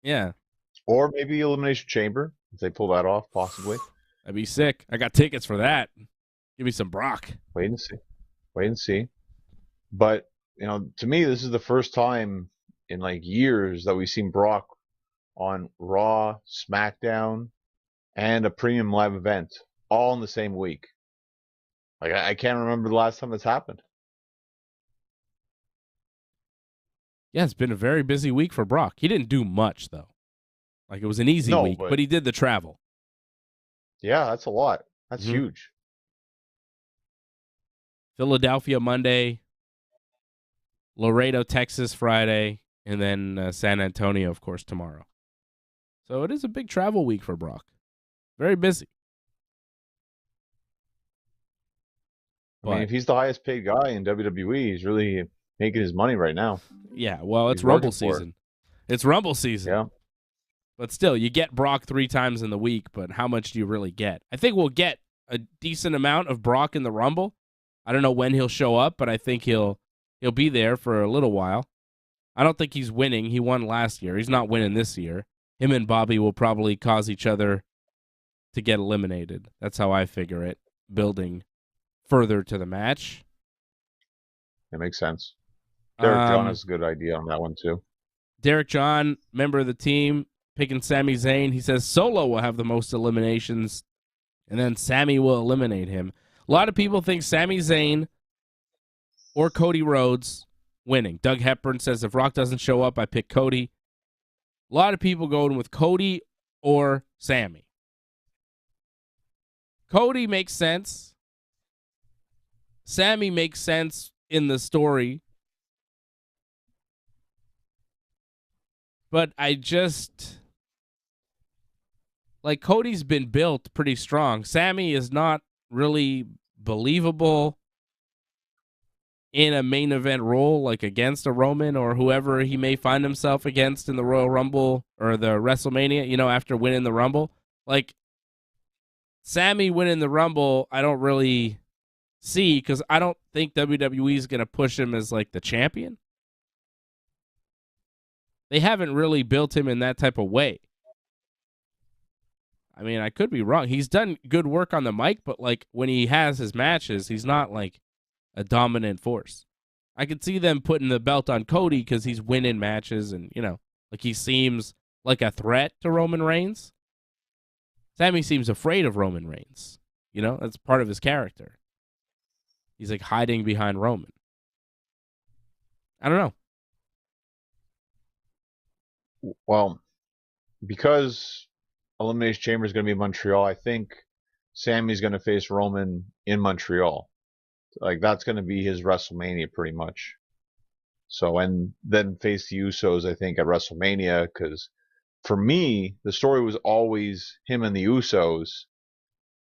Yeah. Or maybe Elimination Chamber, if they pull that off, possibly. That'd be sick. I got tickets for that. Give me some Brock. Wait and see. But, to me, this is the first time in years that we've seen Brock on Raw, SmackDown, and a premium live event all in the same week. I can't remember the last time this happened. Yeah, it's been a very busy week for Brock. He didn't do much, though. It was an easy week, but he did the travel. Yeah, that's a lot. That's huge. Philadelphia Monday, Laredo, Texas Friday, and then San Antonio, of course, tomorrow. So it is a big travel week for Brock. Very busy. I mean, if he's the highest paid guy in WWE, he's really making his money right now. Yeah, well, it's Rumble season. It's Rumble season. Yeah. But still, you get Brock 3 times in the week, but how much do you really get? I think we'll get a decent amount of Brock in the Rumble. I don't know when he'll show up, but I think he'll be there for a little while. I don't think he's winning. He won last year. He's not winning this year. Him and Bobby will probably cause each other to get eliminated. That's how I figure it, building further to the match. That makes sense. Derek John has a good idea on that one, too. Derek John, member of the team, picking Sami Zayn. He says Solo will have the most eliminations, and then Sami will eliminate him. A lot of people think Sami Zayn or Cody Rhodes winning. Doug Hepburn says if Rock doesn't show up, I pick Cody. A lot of people going with Cody or Sami. Cody makes sense. Sami makes sense in the story. But I just... Cody's been built pretty strong. Sami is not really believable in a main event role, against a Roman or whoever he may find himself against in the Royal Rumble or the WrestleMania, after winning the Rumble. Sami winning the Rumble, I don't really see, because I don't think WWE is going to push him as, the champion. They haven't really built him in that type of way. I mean, I could be wrong. He's done good work on the mic, but when he has his matches, he's not a dominant force. I could see them putting the belt on Cody because he's winning matches and, he seems like a threat to Roman Reigns. Sami seems afraid of Roman Reigns. That's part of his character. He's hiding behind Roman. I don't know. Well, because Elimination Chamber is going to be in Montreal, I think Sami's going to face Roman in Montreal. That's going to be his WrestleMania pretty much. So, and then face the Usos, I think, at WrestleMania, because for me, the story was always him and the Usos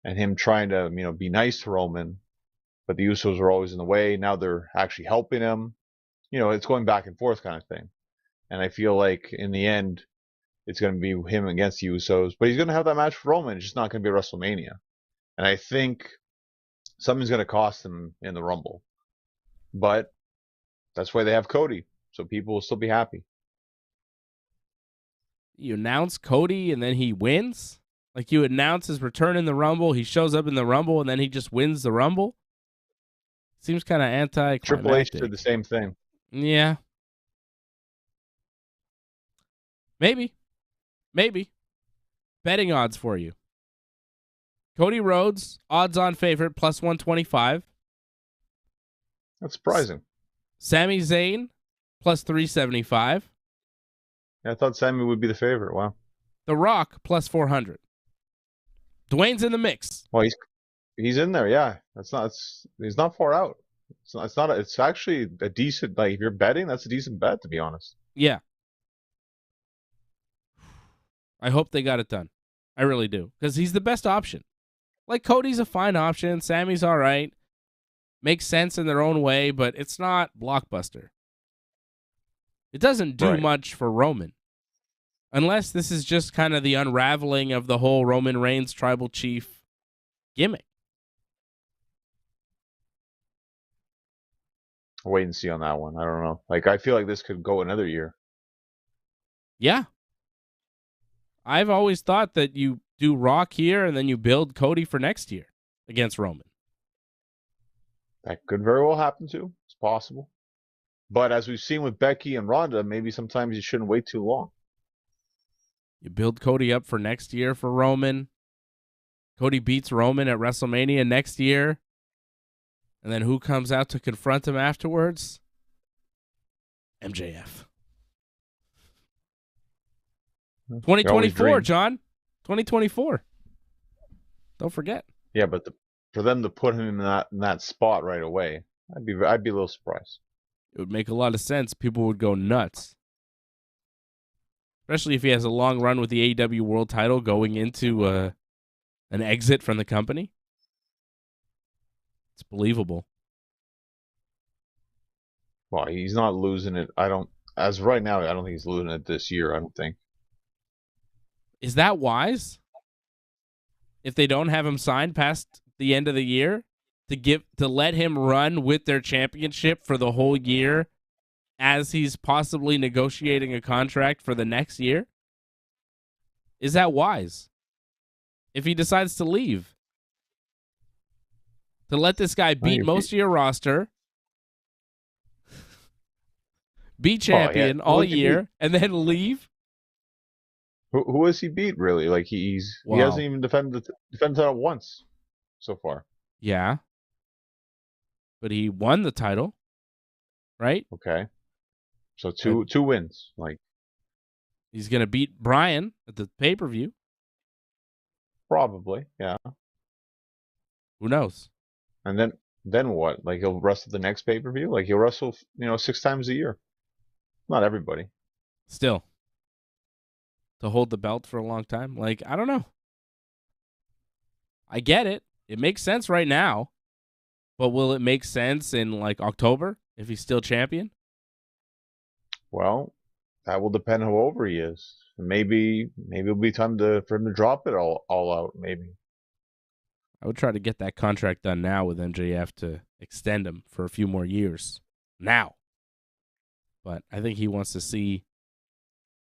and him trying to, be nice to Roman, but the Usos were always in the way. Now they're actually helping him. It's going back and forth kind of thing. And I feel like in the end, it's going to be him against the Usos. But he's going to have that match with Roman. It's just not going to be WrestleMania. And I think something's going to cost him in the Rumble. But that's why they have Cody. So people will still be happy. You announce Cody and then he wins? Like you announce his return in the Rumble, he shows up in the Rumble, and then he just wins the Rumble? Seems kind of anticlimactic. Triple H did the same thing. Yeah. Maybe. Betting odds for you. Cody Rhodes, odds-on favorite, plus 125. That's surprising. Sami Zayn, plus 375. I thought Sami would be the favorite. Wow. The Rock, plus 400. Dwayne's in the mix. Well, he's in there. Yeah, he's not far out. It's actually a decent, like, if you're betting, that's a decent bet, to be honest. Yeah. I hope they got it done. I really do, because he's the best option. Like, Cody's a fine option. Sammy's all right. Makes sense in their own way, but it's not blockbuster. It doesn't do much for Roman. Unless this is just kind of the unraveling of the whole Roman Reigns tribal chief gimmick. Wait and see on that one. I don't know. Like, I feel like this could go another year. Yeah. I've always thought that you do Rock here and then you build Cody for next year against Roman. That could very well happen too. It's possible. But as we've seen with Becky and Ronda, maybe sometimes you shouldn't wait too long. You build Cody up for next year for Roman. Cody beats Roman at WrestleMania next year. And then who comes out to confront him afterwards? MJF. 2024, John. 2024. Don't forget. Yeah, but for them to put him in that spot right away, I'd be a little surprised. It would make a lot of sense. People would go nuts. Especially if he has a long run with the AEW World title going into an exit from the company. It's believable. Well, he's not losing it. As right now, I don't think he's losing it this year, I don't think. Is that wise? If they don't have him signed past the end of the year, to let him run with their championship for the whole year as he's possibly negotiating a contract for the next year? Is that wise? If he decides to leave, to let this guy beat most of your roster, be champion all year, and then leave? Who has he beat, really? Like, he hasn't even defended the title once so far. Yeah. But he won the title, right? Okay. So two wins. Like, he's going to beat Bryan at the pay-per-view. Probably, yeah. Who knows? And then what? Like, he'll wrestle the next pay-per-view? Like, he'll wrestle, 6 times a year. Not everybody. Still. To hold the belt for a long time? Like, I don't know. I get it. It makes sense right now. But will it make sense in, like, October if he's still champion? Well, that will depend how over he is. Maybe it'll be time for him to drop it all out, maybe. I would try to get that contract done now with MJF to extend him for a few more years. Now. But I think he wants to see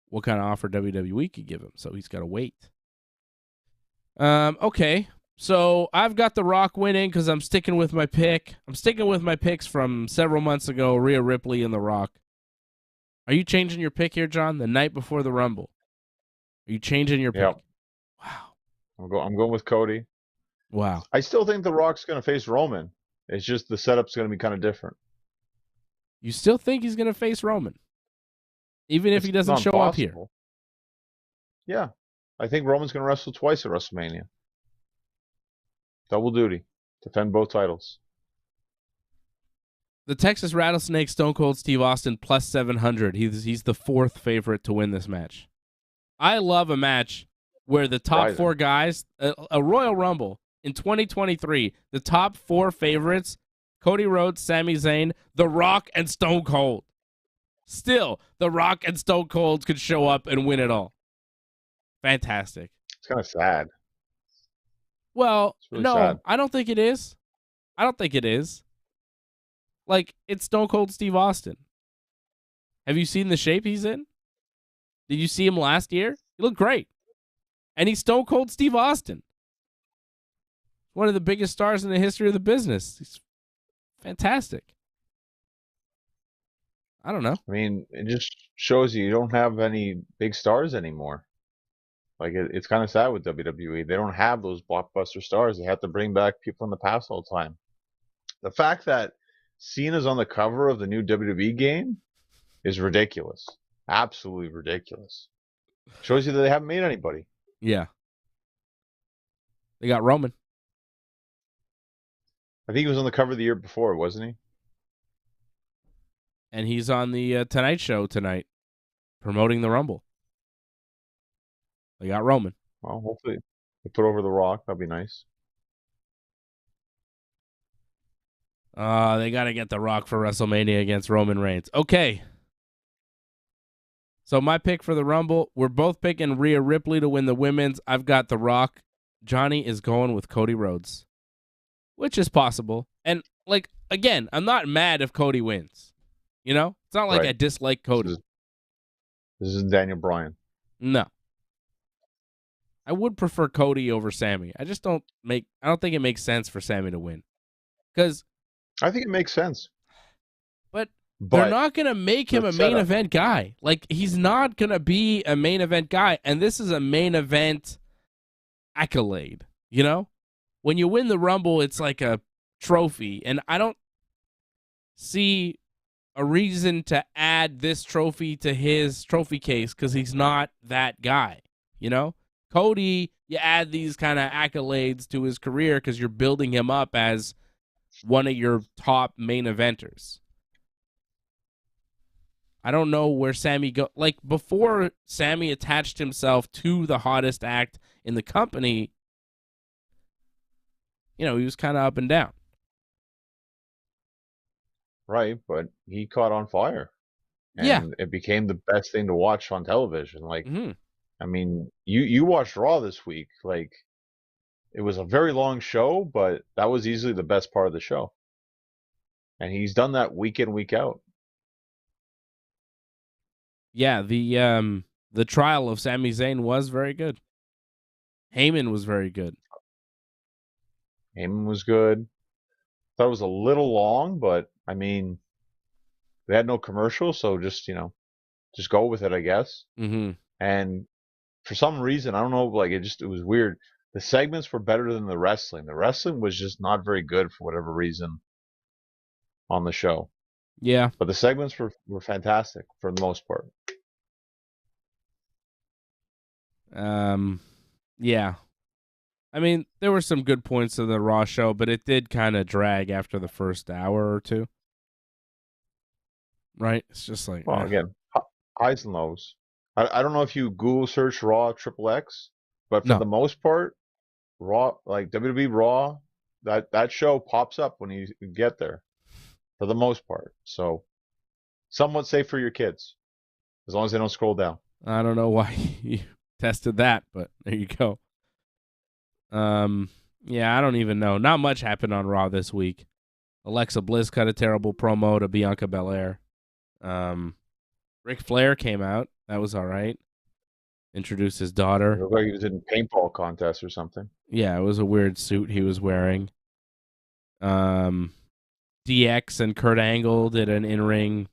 what kind of offer WWE could give him, so he's got to wait. Okay. So I've got The Rock winning because I'm sticking with my pick. I'm sticking with my picks from several months ago, Rhea Ripley and The Rock. Are you changing your pick here, John, the night before the Rumble? Are you changing your pick? Yep. Wow. I'm going with Cody. Wow. I still think The Rock's going to face Roman. It's just the setup's going to be kind of different. You still think he's going to face Roman? Even if he doesn't show up here? Yeah. I think Roman's going to wrestle twice at WrestleMania. Double duty. Defend both titles. The Texas Rattlesnake, Stone Cold Steve Austin, plus 700. He's the 4th favorite to win this match. I love a match where the top 4 guys, a Royal Rumble in 2023, the top 4 favorites, Cody Rhodes, Sami Zayn, The Rock, and Stone Cold. Still, The Rock and Stone Cold could show up and win it all. fantastic. It's kind of sad. Well, It's really no, sad. I don't think it is. I don't think it is. Like, it's Stone Cold Steve Austin. Have you seen the shape he's in? Did you see him last year? He looked great. And he's Stone Cold Steve Austin. One of the biggest stars in the history of the business. He's fantastic. I don't know. I mean, it just shows you don't have any big stars anymore. Like it's kind of sad with WWE. They don't have those blockbuster stars. They have to bring back people from the past all the time. The fact that Cena's on the cover of the new WWE game is ridiculous. Absolutely ridiculous. Shows you that they haven't made anybody. Yeah. They got Roman. I think he was on the cover the year before, wasn't he? And he's on the Tonight Show tonight, promoting the Rumble. They got Roman. Well, hopefully they put over The Rock. That'd be nice. They got to get The Rock for WrestleMania against Roman Reigns. Okay. So my pick for the Rumble, we're both picking Rhea Ripley to win the women's. I've got The Rock. Johnny is going with Cody Rhodes, which is possible. And, like, again, I'm not mad if Cody wins. You know? It's not like I dislike Cody. This is Daniel Bryan. No. I would prefer Cody over Sammy. I don't think it makes sense for Sammy to win. Because I think it makes sense. But they're not going to make him a main event guy. Like, he's not going to be a main event guy. And this is a main event accolade, you know? When you win the Rumble, it's like a trophy. And I don't see a reason to add this trophy to his trophy case because he's not that guy, you know? Cody, you add these kind of accolades to his career because you're building him up as one of your top main eventers. I don't know where Sammy go. Like, before Sammy attached himself to the hottest act in the company, you know, he was kind of up and down. Right, but he caught on fire. And it became the best thing to watch on television. Like, I mean, you watched Raw this week. Like, it was a very long show, but that was easily the best part of the show. And he's done that week in, week out. Yeah, the trial of Sami Zayn was very good. Heyman was very good. Heyman was good. Thought it was a little long, but I mean, they had no commercial, so just go with it, I guess. Mm-hmm. And for some reason, I don't know, like it was weird. The segments were better than the wrestling. The wrestling was just not very good for whatever reason on the show. Yeah. But the segments were fantastic for the most part. Yeah. I mean, there were some good points of the Raw show, but it did kind of drag after the first hour or two. Right? It's just like... Well, again, highs and lows. I don't know if you Google search Raw XXX, but for the most part, Raw, like WWE Raw, that show pops up when you get there. For the most part. So, somewhat safe for your kids. As long as they don't scroll down. I don't know why you tested that, but there you go. Yeah, I don't even know. Not much happened on Raw this week. Alexa Bliss cut a terrible promo to Bianca Belair. Ric Flair came out. That was all right. Introduced his daughter. It looked like he was in a paintball contest or something. Yeah, it was a weird suit he was wearing. DX and Kurt Angle did an in-ring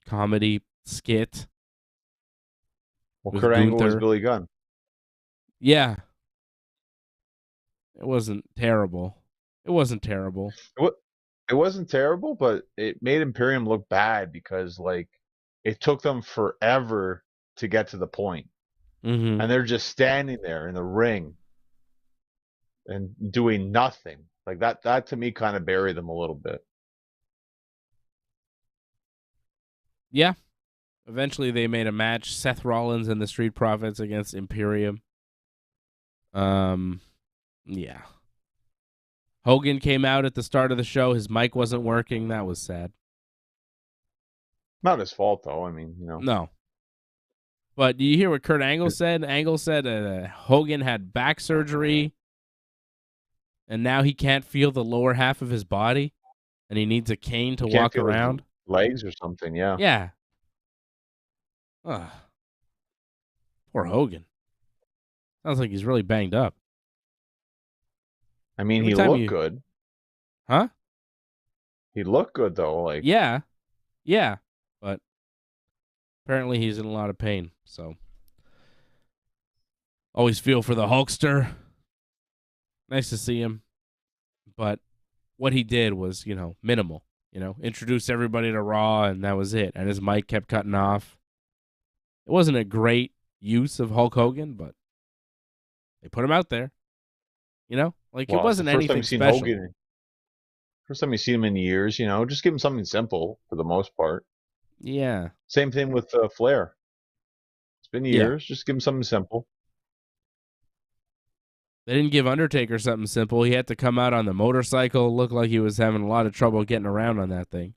comedy skit. Well, Kurt Angle was Billy Gunn. Yeah. It wasn't terrible. It wasn't terrible, but it made Imperium look bad because, like, it took them forever to get to the point. Mm-hmm. And they're just standing there in the ring and doing nothing. Like, that to me kind of buried them a little bit. Yeah. Eventually they made a match. Seth Rollins and the Street Profits against Imperium. Yeah. Hogan came out at the start of the show. His mic wasn't working. That was sad. Not his fault, though. I mean, you know. No. But do you hear what Kurt Angle said? Angle said Hogan had back surgery, and now he can't feel the lower half of his body, and he needs a cane to He can't walk feel his around. legs or something. Yeah. Yeah. Ugh. Poor Hogan. Sounds like he's really banged up. I mean, Every he time looked you- good. Huh? He looked good though. Like, Yeah. Yeah. But apparently he's in a lot of pain. So always feel for the Hulkster. Nice to see him. But what he did was, minimal. Introduced everybody to Raw, and that was it. And his mic kept cutting off. It wasn't a great use of Hulk Hogan, but they put him out there. It wasn't anything special. First time you've seen him in years, just give him something simple for the most part. Yeah. Same thing with Flair. It's been years. Just give him something simple. They didn't give Undertaker something simple. He had to come out on the motorcycle. Looked like he was having a lot of trouble getting around on that thing.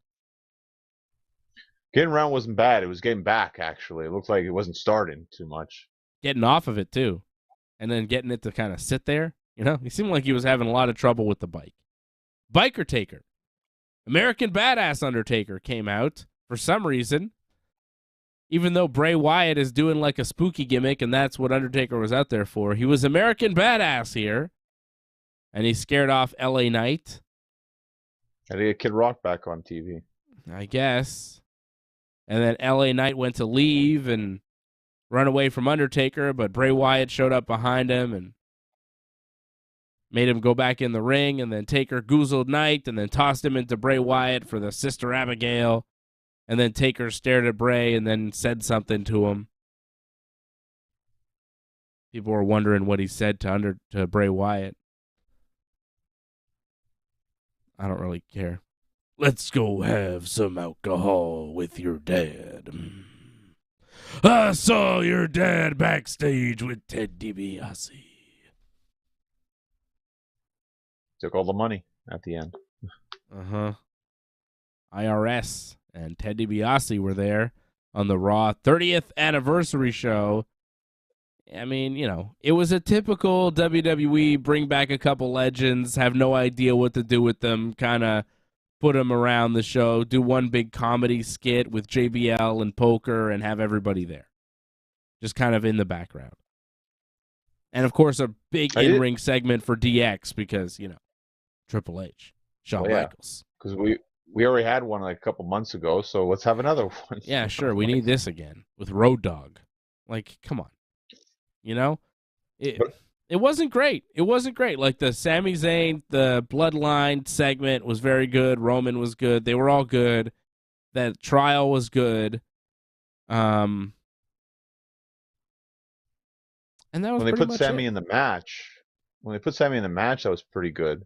Getting around wasn't bad. It was getting back, actually. It looked like it wasn't starting too much. Getting off of it, too. And then getting it to kind of sit there. He seemed like he was having a lot of trouble with the bike. Biker Taker. American Badass Undertaker came out for some reason. Even though Bray Wyatt is doing like a spooky gimmick, and that's what Undertaker was out there for. He was American Badass here. And he scared off LA Knight. Had to get Kid Rock back on TV. I guess. And then LA Knight went to leave and run away from Undertaker, but Bray Wyatt showed up behind him and made him go back in the ring, and then Taker goozled Knight and then tossed him into Bray Wyatt for the Sister Abigail. And then Taker stared at Bray and then said something to him. People were wondering what he said to Bray Wyatt. I don't really care. Let's go have some alcohol with your dad. I saw your dad backstage with Ted DiBiase. Took all the money at the end. Uh-huh. IRS and Ted DiBiase were there on the Raw 30th anniversary show. I mean, it was a typical WWE bring back a couple legends, have no idea what to do with them, kind of put them around the show, do one big comedy skit with JBL and Poker, and have everybody there. Just kind of in the background. And, of course, a big in-ring segment for DX because, Triple H, Shawn Michaels. Because we already had one like a couple months ago, so let's have another one. Yeah, sure. We need this again with Road Dogg. Like, come on. It wasn't great. It wasn't great. Like the Sami Zayn, the Bloodline segment was very good. Roman was good. They were all good. That trial was good. And that was when they pretty put much Sammy it. in the match. When they put Sammy in the match, that was pretty good.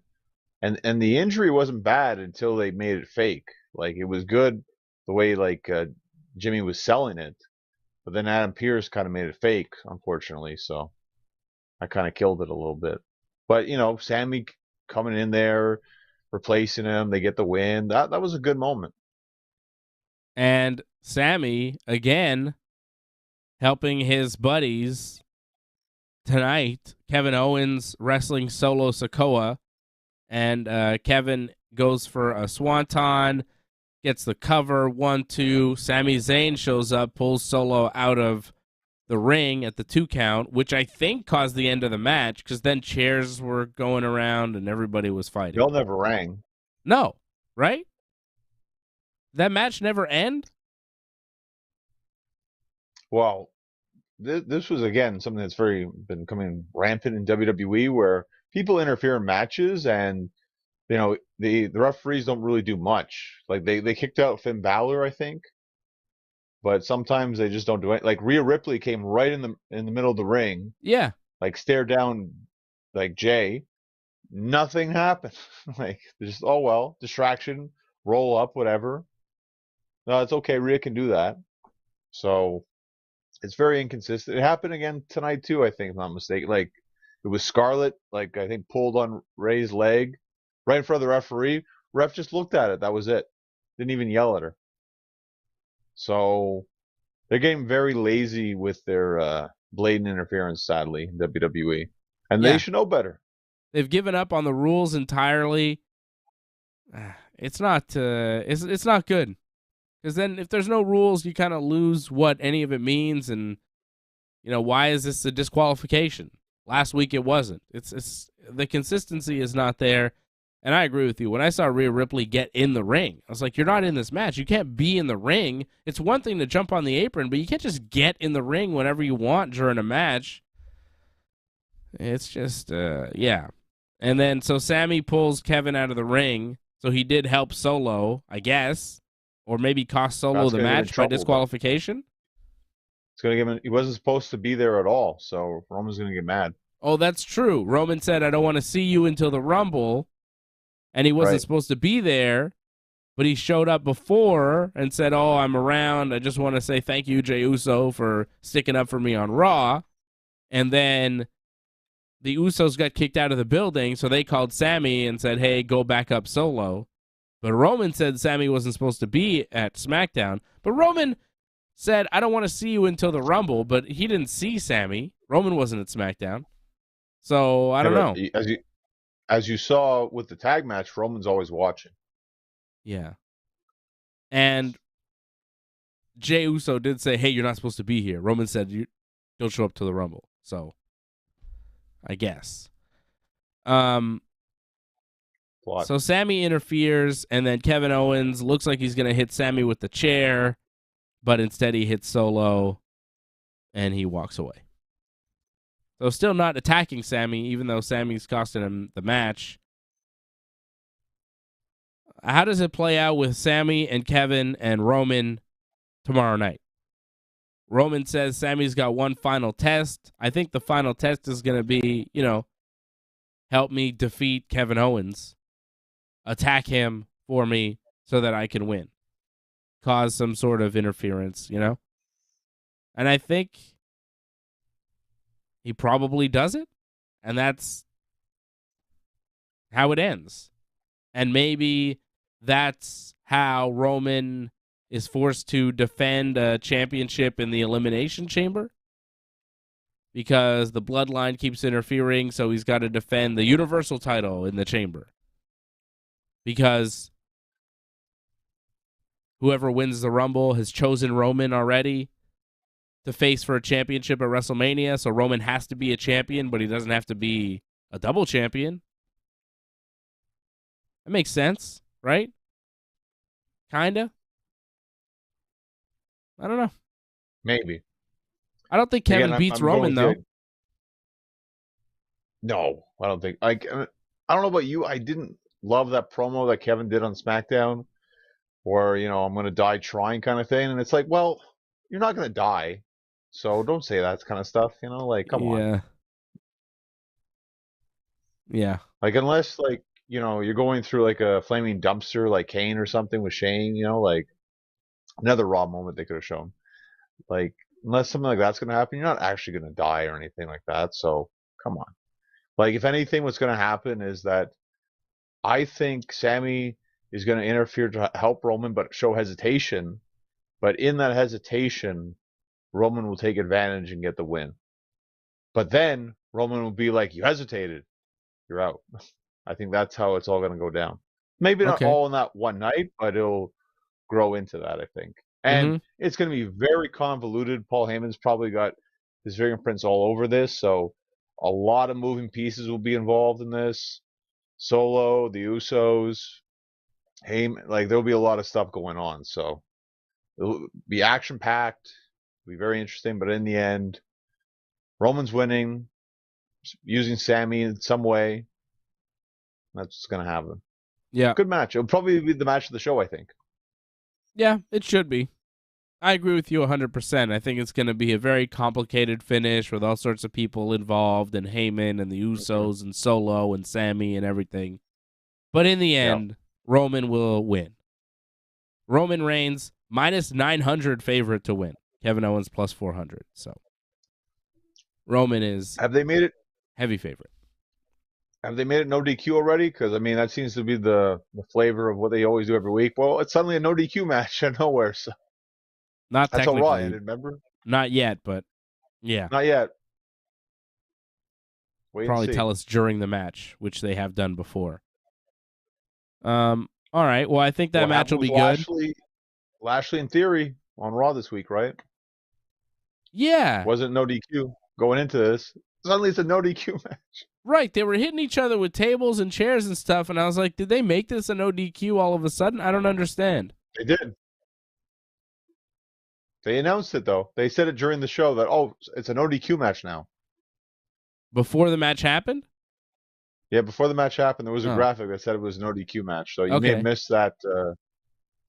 And the injury wasn't bad until they made it fake. Like it was good the way Jimmy was selling it, but then Adam Pearce kind of made it fake, unfortunately. So I kind of killed it a little bit. But Sammy coming in there, replacing him, they get the win. That was a good moment. And Sammy again helping his buddies tonight. Kevin Owens wrestling Solo Sikoa. And Kevin goes for a swanton, gets the cover, 1-2. Sami Zayn shows up, pulls Solo out of the ring at the 2 count, which I think caused the end of the match because then chairs were going around and everybody was fighting. Bell never rang. No, right? That match never end? Well, this was, again, something that's been coming rampant in WWE where people interfere in matches and, the referees don't really do much. Like, they kicked out Finn Balor, I think. But sometimes they just don't do it. Like, Rhea Ripley came right in the middle of the ring. Yeah. Like, stared down, like, Jay. Nothing happened. Like, just, oh, well, distraction, roll up, whatever. No, it's okay. Rhea can do that. So, it's very inconsistent. It happened again tonight, too, I think, if I'm not mistaken. Like, it was Scarlett, like, I think, pulled on Ray's leg right in front of the referee. Ref just looked at it. That was it. Didn't even yell at her. So they're getting very lazy with their blatant interference, sadly, WWE. And they Yeah. should know better. They've given up on the rules entirely. It's not it's not good. Because then if there's no rules, you kind of lose what any of it means, and why is this a disqualification? Last week it wasn't. It's the consistency is not there. And I agree with you. When I saw Rhea Ripley get in the ring, I was like, you're not in this match. You can't be in the ring. It's one thing to jump on the apron, but you can't just get in the ring whenever you want during a match. It's just, yeah. And then, so Sammy pulls Kevin out of the ring. So he did help Solo, I guess. Or maybe cost Solo the match by disqualification. It's going to give him, he wasn't supposed to be there at all, so Roman's going to get mad. Oh, that's true. Roman said, I don't want to see you until the Rumble. And he wasn't supposed to be there, but he showed up before and said, oh, I'm around. I just want to say thank you, Jey Uso, for sticking up for me on Raw. And then the Usos got kicked out of the building, so they called Sammy and said, hey, go back up Solo. But Roman said Sammy wasn't supposed to be at SmackDown. But Roman said, I don't want to see you until the Rumble, but he didn't see Sammy. Roman wasn't at SmackDown. So, I don't know. As you saw with the tag match, Roman's always watching. Yeah. And Jey Uso did say, hey, you're not supposed to be here. Roman said, you don't show up to the Rumble. So, I guess. So Sammy interferes, and then Kevin Owens looks like he's going to hit Sammy with the chair, but instead he hits Solo, and he walks away. So still not attacking Sammy, even though Sammy's costing him the match. How does it play out with Sammy and Kevin and Roman tomorrow night? Roman says Sammy's got one final test. I think the final test is going to be, help me defeat Kevin Owens. Attack him for me so that I can win. Cause some sort of interference, And I think he probably does it, and that's how it ends. And maybe that's how Roman is forced to defend a championship in the Elimination Chamber, because the bloodline keeps interfering, so he's got to defend the Universal title in the Chamber. Because whoever wins the Rumble has chosen Roman already to face for a championship at WrestleMania, so Roman has to be a champion, but he doesn't have to be a double champion. That makes sense, right? Kinda. I don't know. Maybe. I don't think Kevin beats Roman, though. No, I don't think. I don't know about you. I didn't love that promo that Kevin did on SmackDown, where, I'm going to die trying kind of thing. And it's like, well, you're not going to die. So don't say that kind of stuff, come on. Yeah. Like, unless, you're going through, a flaming dumpster like Kane or something with Shane, another Raw moment they could have shown. Unless something like that's going to happen, you're not actually going to die or anything like that. So, come on. If anything, what's going to happen is that I think Sammy is going to interfere to help Roman, but show hesitation. But in that hesitation, Roman will take advantage and get the win. But then Roman will be like, you hesitated. You're out. I think that's how it's all going to go down. Maybe not all in that one night, but it'll grow into that, I think. And it's going to be very convoluted. Paul Heyman's probably got his fingerprints all over this, so a lot of moving pieces will be involved in this. Solo, the Usos, Heyman, there'll be a lot of stuff going on. So it'll be action-packed. It'll be very interesting, but in the end, Roman's winning, using Sammy in some way. That's what's going to happen. Yeah. Good match. It'll probably be the match of the show, I think. Yeah, it should be. I agree with you 100%. I think it's going to be a very complicated finish with all sorts of people involved, and Heyman and the Usos and Solo and Sammy and everything. But in the end, Roman will win. Roman Reigns minus 900 favorite to win. Kevin Owens plus 400. So Roman is Have they made it heavy favorite. Have they made it no DQ already? Because, that seems to be the flavor of what they always do every week. Well, it's suddenly a no DQ match out of nowhere. So. Not That's all right. technically. Remember? Not yet, but yeah. Not yet. Wait and Probably see. tell us during the match, which they have done before. All right. Well, I think that What match will happened be with good. Lashley in theory on Raw this week, right? Yeah. Wasn't no DQ going into this. Suddenly it's a no DQ match. Right. They were hitting each other with tables and chairs and stuff, and I was like, did they make this a no DQ all of a sudden? I don't understand. They did. They announced it though. They said it during the show that it's a no DQ match now. Before the match happened? Yeah, before the match happened, there was a Oh. graphic that said it was a no DQ match. So you may Okay. have missed that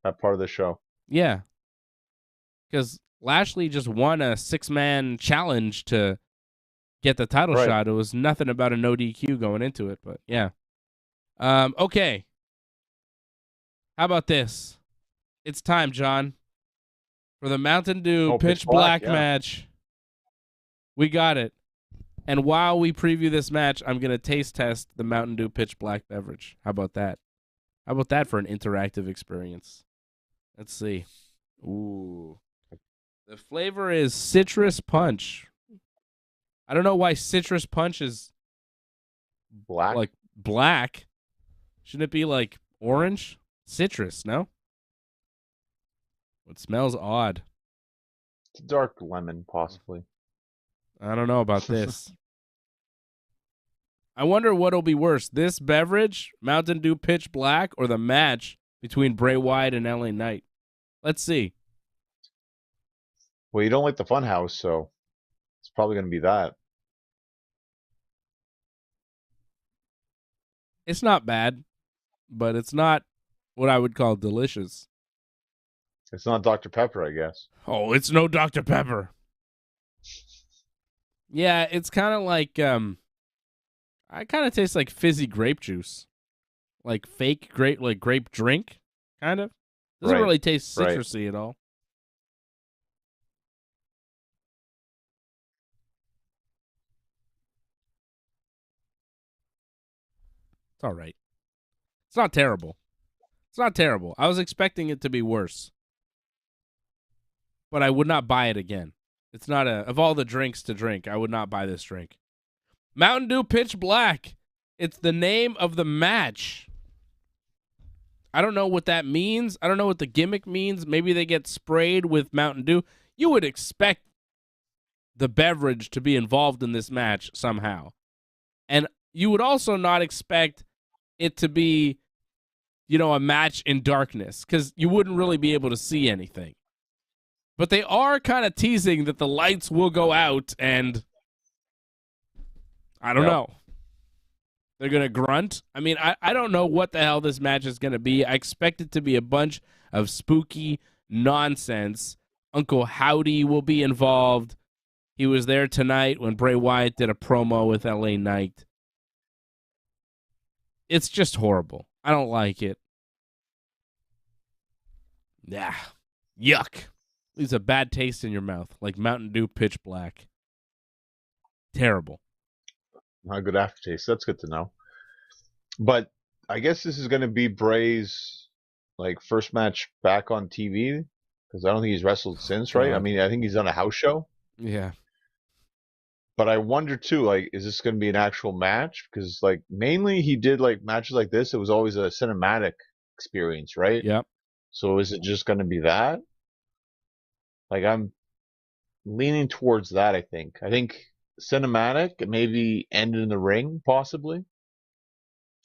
part of the show. Yeah. Because Lashley just won a 6-man challenge to get the title Right. shot. It was nothing about a no DQ going into it, but yeah. Okay. How about this? It's time, John, for the Mountain Dew Pitch Black yeah. match. We got it. And while we preview this match, I'm going to taste test the Mountain Dew Pitch Black beverage. How about that? How about that for an interactive experience? Let's see. Ooh. The flavor is Citrus Punch. I don't know why Citrus Punch is Black. like black. Shouldn't it be like orange? Citrus, no? It smells odd. It's dark lemon, possibly. I don't know about this. I wonder what'll be worse, this beverage, Mountain Dew Pitch Black, or the match between Bray Wyatt and LA Knight. Let's see. Well, you don't like the Funhouse, so it's probably going to be that. It's not bad, but it's not what I would call delicious. It's not Dr. Pepper, I guess. Oh, it's no Dr. Pepper. Yeah, it's kind of like, I kind of taste like fizzy grape juice. Like fake grape, like grape drink, kind of. Doesn't Right, really taste right. citrusy at all. It's all right. It's not terrible. It's not terrible. I was expecting it to be worse. But I would not buy it again. It's not of all the drinks to drink, I would not buy this drink. Mountain Dew Pitch Black. It's the name of the match. I don't know what that means. I don't know what the gimmick means. Maybe they get sprayed with Mountain Dew. You would expect the beverage to be involved in this match somehow. And you would also not expect it to be, a match in darkness, because you wouldn't really be able to see anything. But they are kind of teasing that the lights will go out, and I don't know. They're going to grunt. I mean, I don't know what the hell this match is going to be. I expect it to be a bunch of spooky nonsense. Uncle Howdy will be involved. He was there tonight when Bray Wyatt did a promo with LA Knight. It's just horrible. I don't like it. Yeah. Yuck. Leaves a bad taste in your mouth, like Mountain Dew Pitch Black. Terrible. Not a good aftertaste. That's good to know. But I guess this is going to be Bray's first match back on TV, because I don't think he's wrestled since, right? I mean, I think he's done a house show. Yeah. But I wonder too, is this going to be an actual match? Because mainly he did matches like this. It was always a cinematic experience, right? Yep. So is it just going to be that? I'm leaning towards that. I think cinematic, maybe end in the ring, possibly,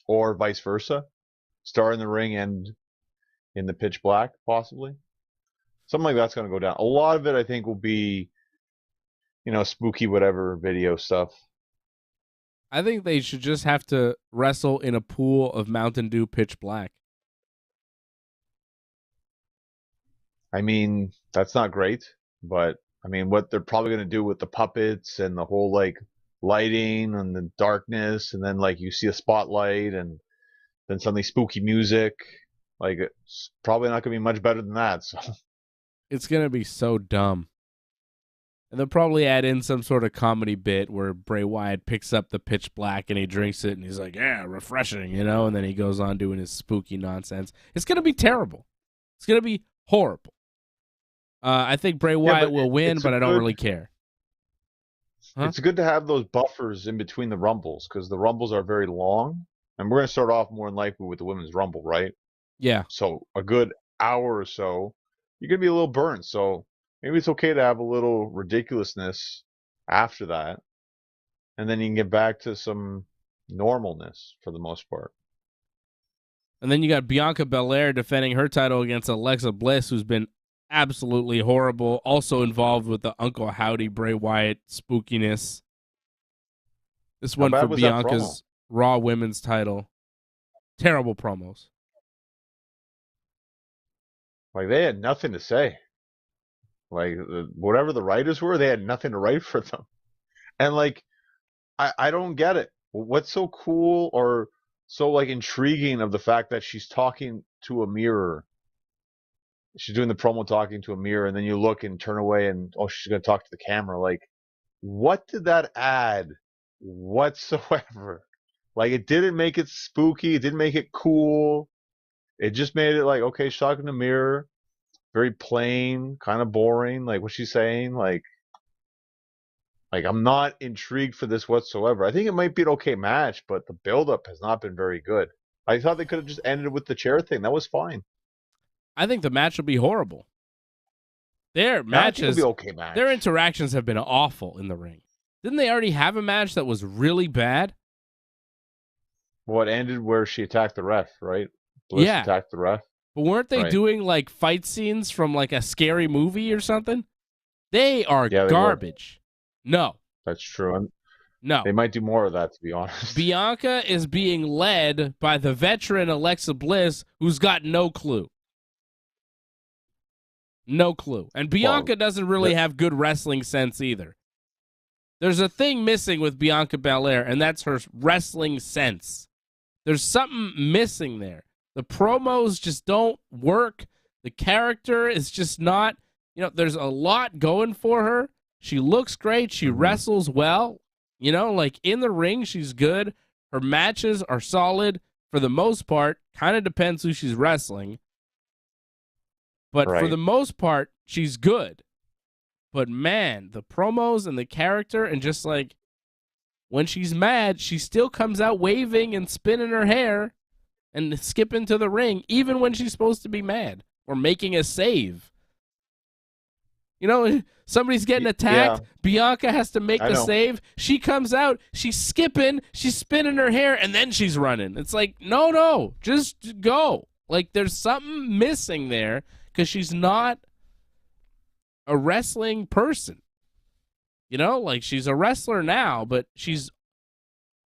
or vice versa. Start in the ring, end in the pitch black, possibly. Something like that's going to go down. A lot of it, I think, will be, spooky whatever video stuff. I think they should just have to wrestle in a pool of Mountain Dew Pitch Black. I mean, that's not great, but I mean, what they're probably going to do with the puppets and the whole lighting and the darkness, and then you see a spotlight and then suddenly spooky music, it's probably not going to be much better than that. So It's going to be so dumb. And they'll probably add in some sort of comedy bit where Bray Wyatt picks up the Pitch Black and he drinks it and he's like, yeah, refreshing, and then he goes on doing his spooky nonsense. It's going to be terrible. It's going to be horrible. I think Bray Yeah, Wyatt but will win, it's a but I don't good really care. Huh? it's good to have those buffers in between the rumbles because the rumbles are very long, and we're going to start off more than likely with the women's rumble, right? Yeah. So a good hour or so, you're going to be a little burnt. So maybe it's okay to have a little ridiculousness after that, and then you can get back to some normalness for the most part. And then you got Bianca Belair defending her title against Alexa Bliss, who's been absolutely horrible. Also involved with the Uncle Howdy Bray Wyatt spookiness. This How one for bad was that promo? Bianca's Raw Women's title. Terrible promos. Like they had nothing to say. Like whatever the writers were, they had nothing to write for them. And like I don't get it. What's so cool or so like intriguing of the fact that she's talking to a mirror? She's doing the promo talking to a mirror, and then you look and turn away, and oh, she's gonna talk to the camera. Like, what did that add whatsoever? Like, it didn't make it spooky. It didn't make it cool. It just made it like, okay, she's talking to a mirror, very plain, kind of boring. Like, what's she saying? Like I'm not intrigued for this whatsoever. I think it might be an okay match, but the build-up has not been very good. I thought they could have just ended it with the chair thing. That was fine. I think the match will be horrible. Their Yeah, I think matches, it'll be okay match. their interactions have been awful in the ring. Didn't they already have a match that was really bad? What ended where she attacked the ref, right? Bliss Yeah. attacked the ref. But weren't they Right. doing like fight scenes from like a scary movie or something? They are Yeah, they were. garbage. No. That's true. And No. they might do more of that, to be honest. Bianca is being led by the veteran Alexa Bliss, who's got no clue. No clue. And Bianca doesn't really have good wrestling sense either. There's a thing missing with Bianca Belair, and that's her wrestling sense. There's something missing there. The promos just don't work. The character is just not, there's a lot going for her. She looks great. She wrestles well. Like in the ring, she's good. Her matches are solid for the most part. Kind of depends who she's wrestling. But for the most part, she's good. But man, the promos and the character and just like when she's mad, she still comes out waving and spinning her hair and skipping to the ring, even when she's supposed to be mad or making a save. Somebody's getting attacked. Yeah. Bianca has to make the save. She comes out. She's skipping. She's spinning her hair, and then she's running. It's like, no, just go. Like, there's something missing there because she's not a wrestling person. Like, she's a wrestler now, but she's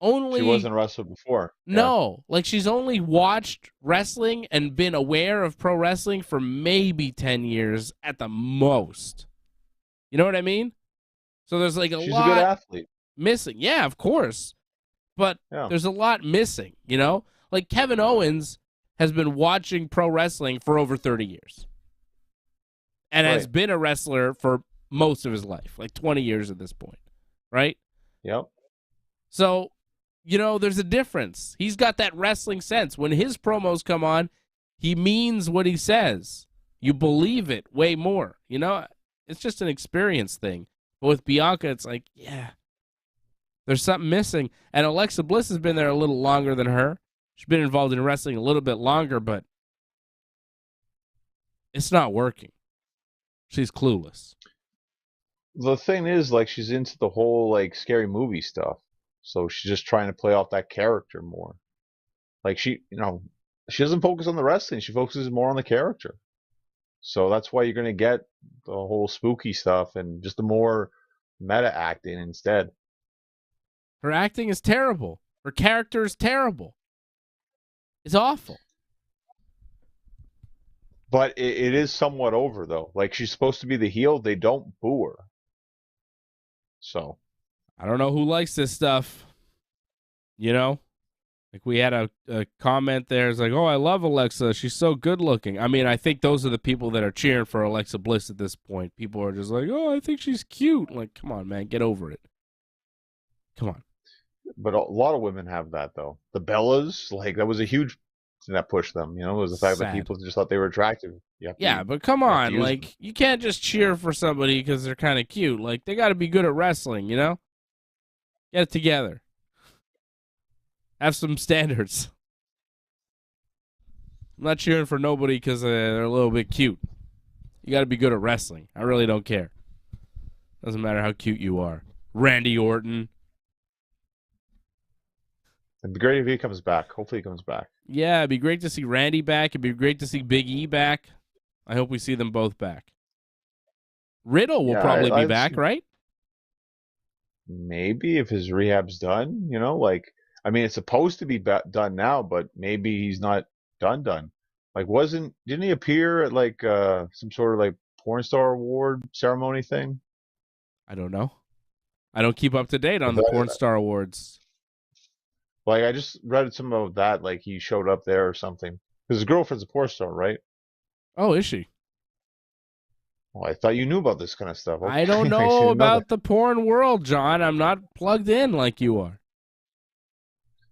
only... She wasn't a wrestler before. No. Like, she's only watched wrestling and been aware of pro wrestling for maybe 10 years at the most. You know what I mean? So there's like She's lot a good athlete. Missing. Yeah, of course. But there's a lot missing, Like Kevin Owens has been watching pro wrestling for over 30 years. And has been a wrestler for most of his life, like 20 years at this point. Right? Yep. So, there's a difference. He's got that wrestling sense. When his promos come on, he means what he says. You believe it way more, It's just an experience thing. But with Bianca, it's like, yeah, there's something missing. And Alexa Bliss has been there a little longer than her. She's been involved in wrestling a little bit longer, but it's not working. She's clueless. The thing is, like, she's into the whole, like, scary movie stuff. So she's just trying to play off that character more. Like, she doesn't focus on the wrestling. She focuses more on the character. So that's why you're going to get the whole spooky stuff and just the more meta acting instead. Her acting is terrible. Her character is terrible. It's awful. But it is somewhat over, though. Like, she's supposed to be the heel. They don't boo her. So. I don't know who likes this stuff. Like we had a comment there. It's like, oh, I love Alexa. She's so good looking. I mean, I think those are the people that are cheering for Alexa Bliss at this point. People are just like, oh, I think she's cute. Like, come on, man, get over it. Come on. But a lot of women have that, though. The Bellas, like, that was a huge that pushed them. It was the fact that Sad. people just thought they were attractive. Yeah, but come you have to on, use them. like you can't just cheer for somebody because they're kind of cute. Like they got to be good at wrestling, Get it together. Have some standards. I'm not cheering for nobody because they're a little bit cute. You got to be good at wrestling. I really don't care. Doesn't matter how cute you are. Randy Orton. It'd be great if he comes back. Hopefully he comes back. Yeah, it'd be great to see Randy back. It'd be great to see Big E back. I hope we see them both back. Riddle will probably be back, right? Maybe if his rehab's done, it's supposed to be done now, but maybe he's not done. Like, didn't he appear at like some sort of like porn star award ceremony thing? I don't know. I don't keep up to date on the porn star awards. Like, I just read some of that, like he showed up there or something. Because his girlfriend's a porn star, right? Oh, is she? Well, I thought you knew about this kind of stuff. Okay. I don't know about the porn world, John. I'm not plugged in like you are.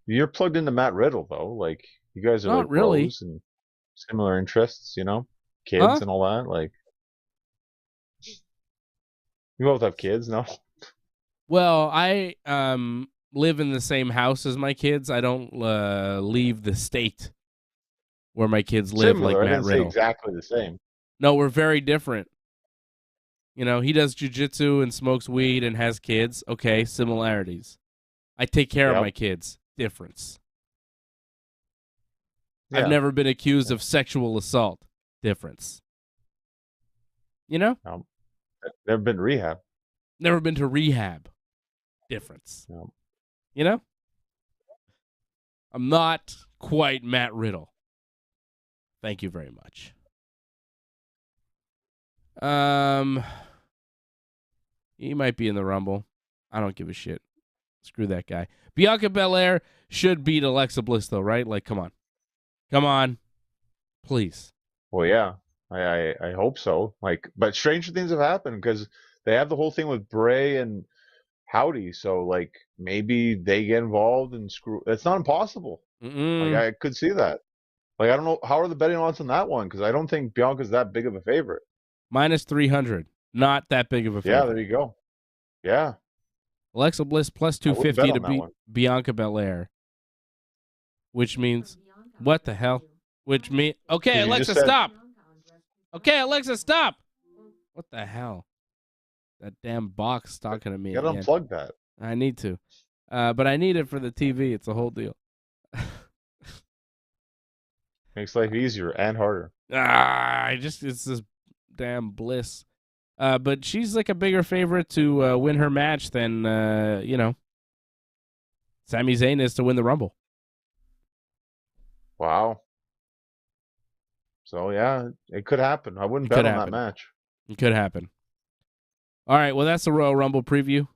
You're plugged into Matt Riddle, though. Like, you guys are not like really. bros and similar interests, kids and all that. Like, you both have kids, no? Well, I live in the same house as my kids. I don't leave the state where my kids live. Similar. Like I Matt didn't Riddle. say exactly the same. No, we're very different. He does jujitsu and smokes weed and has kids. Okay, similarities. I take care of my kids. Difference. Yeah. I've never been accused of sexual assault. Difference. Never been to rehab. Never been to rehab. Difference. No. I'm not quite Matt Riddle. Thank you very much. He might be in the Rumble. I don't give a shit. Screw that guy. Bianca Belair should beat Alexa Bliss, though, right? Like, come on. Come on. Please. Well, yeah. I hope so. Like, but stranger things have happened because they have the whole thing with Bray and Howdy. So, like, maybe they get involved and screw. It's not impossible. Like, I could see that. Like, I don't know. How are the betting odds on that one? Because I don't think Bianca's that big of a favorite. Minus 300. Not that big of a favorite. Yeah, there you go. Yeah. Alexa Bliss plus 250 to beat Bianca Belair. Which means, what the hell? Which means, okay, Alexa, stop. Okay, Alexa, stop. What the hell? That damn box talking to me. You gotta unplug that. I need to. But I need it for the TV. It's a whole deal. Makes life easier and harder. It's this damn Bliss. But she's like a bigger favorite to win her match than, Sami Zayn is to win the Rumble. Wow. So, yeah, it could happen. I wouldn't bet on that match. It could happen. All right, well, that's the Royal Rumble preview.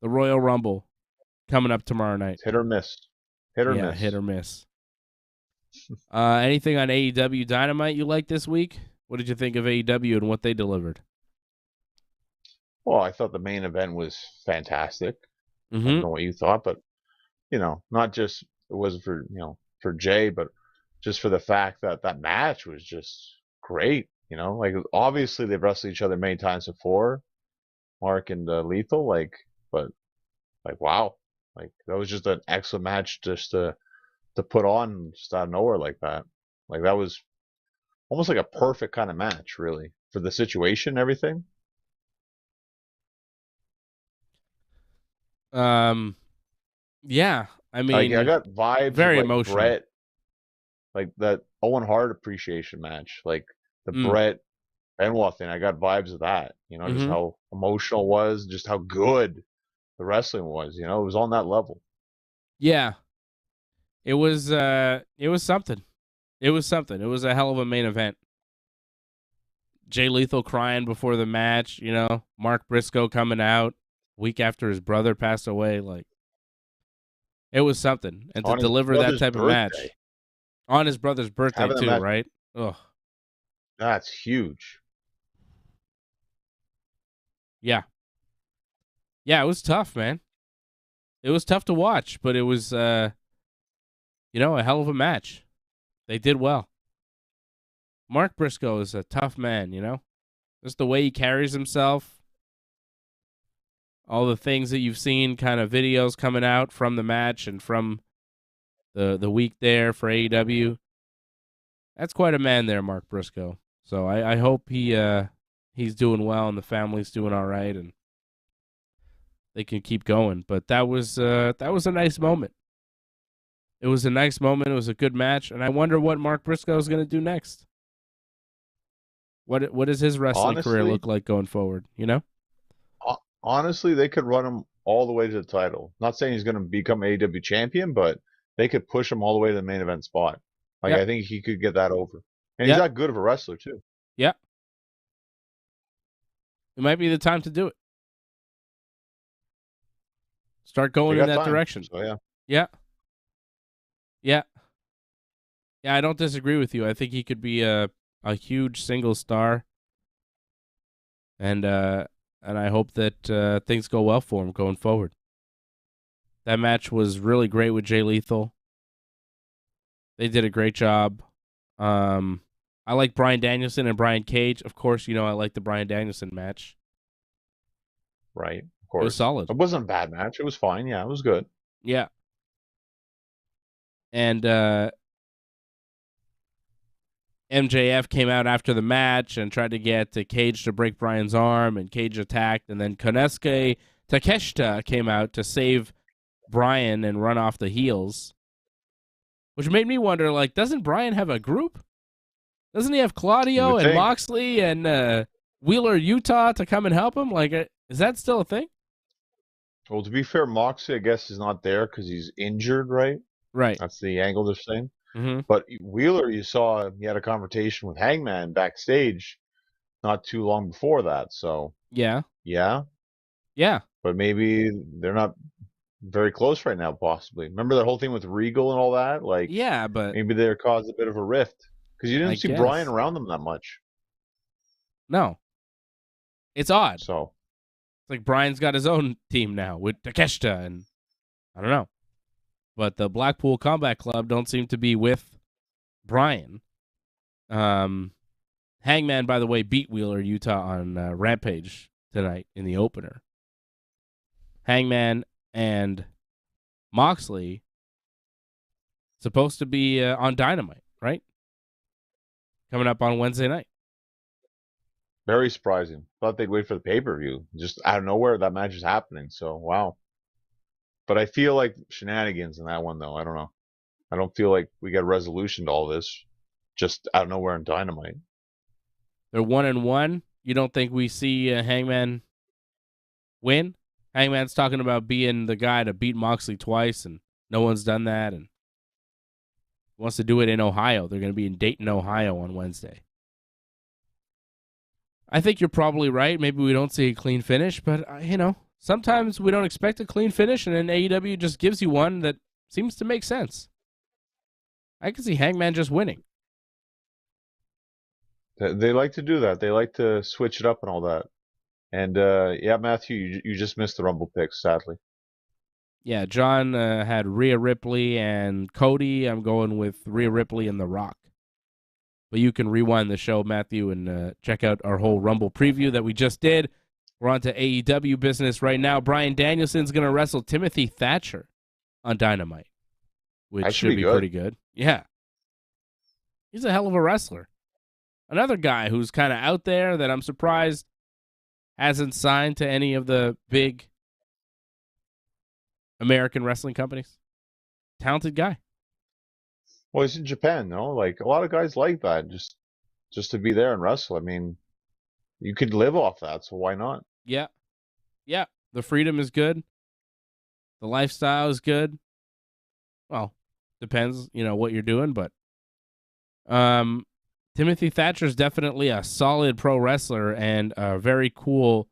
The Royal Rumble coming up tomorrow night. Hit or miss. Hit or miss. Anything on AEW Dynamite you like this week? What did you think of AEW and what they delivered? Well, I thought the main event was fantastic. Mm-hmm. I don't know what you thought, but, not just it wasn't for Jay, but just for the fact that that match was just great. Like, obviously they've wrestled each other many times before, Mark and Lethal, but wow, like that was just an excellent match just to put on just out of nowhere like that. Like, that was almost like a perfect kind of match, really, for the situation and everything. Yeah, I mean, I got vibes very of, emotional. Brett, like that Owen Hart appreciation match, like the Brett Benoit thing. I got vibes of that, just how emotional it was, just how good the wrestling was. It was on that level. Yeah, it was something. It was something. It was a hell of a main event. Jay Lethal crying before the match, Mark Briscoe coming out a week after his brother passed away. Like, it was something. And to deliver that type of match on his brother's birthday too, right? Ugh. That's huge. Yeah. Yeah, it was tough, man. It was tough to watch, but it was a hell of a match. They did well. Mark Briscoe is a tough man, Just the way he carries himself. All the things that you've seen, kind of videos coming out from the match and from the week there for AEW. That's quite a man there, Mark Briscoe. So I hope he's doing well and the family's doing all right and they can keep going. But that was a nice moment. It was a nice moment. It was a good match, and I wonder what Mark Briscoe is going to do next. What does his wrestling career look like going forward? Honestly, they could run him all the way to the title. Not saying he's going to become AEW champion, but they could push him all the way to the main event spot. Like, I think he could get that over. And he's that good of a wrestler, too. Yeah. It might be the time to do it. Start going in that direction. So, yeah. Yeah. Yeah. Yeah, I don't disagree with you. I think he could be a huge single star. And I hope that things go well for him going forward. That match was really great with Jay Lethal. They did a great job. I like Bryan Danielson and Brian Cage. Of course, I like the Bryan Danielson match. Right, of course. It was solid. It wasn't a bad match. It was fine. Yeah, it was good. Yeah. And MJF came out after the match and tried to get Cage to break Bryan's arm, and Cage attacked, and then Konosuke Takeshita came out to save Bryan and run off the heels, which made me wonder, doesn't Bryan have a group? Doesn't he have Claudio and Moxley and Wheeler Utah to come and help him? Is that still a thing? Well, to be fair, Moxley, I guess, is not there because he's injured, right? Right. That's the angle they're saying. Mm-hmm. But Wheeler, you saw he had a conversation with Hangman backstage not too long before that. So yeah. But maybe they're not very close right now. Possibly. Remember that whole thing with Regal and all that? But maybe they're caused a bit of a rift because you didn't see Bryan around them that much. No, it's odd. So it's like Bryan's got his own team now with Takeshita, and I don't know. But the Blackpool Combat Club don't seem to be with Bryan. Hangman, by the way, beat Wheeler Utah on Rampage tonight in the opener. Hangman and Moxley supposed to be on Dynamite, right? Coming up on Wednesday night. Very surprising. Thought they'd wait for the pay-per-view. Just out of nowhere, that match is happening. So, wow. But I feel like shenanigans in that one, though. I don't know. I don't feel like we got a resolution to all this just out of nowhere in Dynamite. They're 1-1. You don't think we see Hangman win? Hangman's talking about being the guy to beat Moxley twice, and no one's done that, and wants to do it in Ohio. They're going to be in Dayton, Ohio on Wednesday. I think you're probably right. Maybe we don't see a clean finish, but, sometimes we don't expect a clean finish, and then AEW just gives you one that seems to make sense. I can see Hangman just winning. They like to do that. They like to switch it up and all that. And, Matthew, you just missed the Rumble picks, sadly. Yeah, John had Rhea Ripley and Cody. I'm going with Rhea Ripley and The Rock. But you can rewind the show, Matthew, and check out our whole Rumble preview that we just did. We're on to AEW business right now. Bryan Danielson's going to wrestle Timothy Thatcher on Dynamite, which should be pretty good. Yeah. He's a hell of a wrestler. Another guy who's kind of out there that I'm surprised hasn't signed to any of the big American wrestling companies. Talented guy. Well, he's in Japan, no? Like, a lot of guys like that, just to be there and wrestle. I mean, you could live off that, so why not? Yeah. Yeah. The freedom is good. The lifestyle is good. Well, depends, what you're doing, but Timothy Thatcher is definitely a solid pro wrestler and a very cool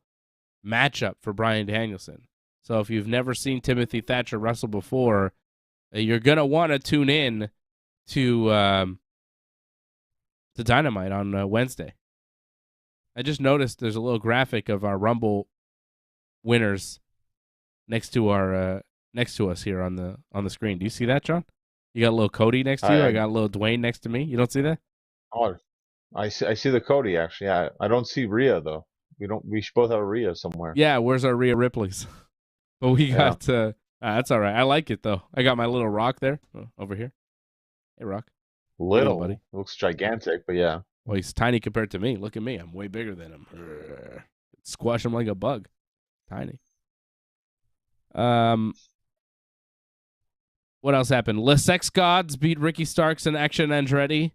matchup for Bryan Danielson. So if you've never seen Timothy Thatcher wrestle before, you're going to want to tune in to Dynamite on Wednesday. I just noticed there's a little graphic of our Rumble winners next to us here on the screen. Do you see that, John? You got a little Cody next to you. I I got a little Dwayne next to me. You don't see that? oh, I see the Cody actually. I don't see Rhea though. We should both have a Rhea somewhere. Yeah, where's our Rhea Ripley's? But we Yeah. got that's all right. I like it though. I got my little Rock there over here. Hey, Rock. Little, buddy. looks gigantic, but yeah. Well, he's tiny compared to me. Look at me. I'm way bigger than him. Squash him like a bug. Tiny. What else happened? Les Sex Gods beat Ricky Starks and Action Andretti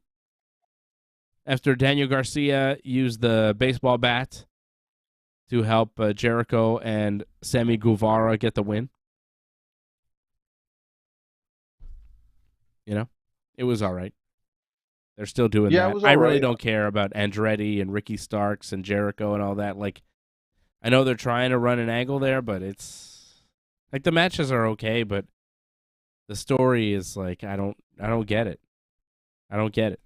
after Daniel Garcia used the baseball bat to help Jericho and Sammy Guevara get the win. You know, it was all right. They're still doing that. It was I all really right. don't care about Andretti and Ricky Starks and Jericho and all that. Like, I know they're trying to run an angle there, but it's like the matches are okay, but the story is like I don't get it. I don't get it.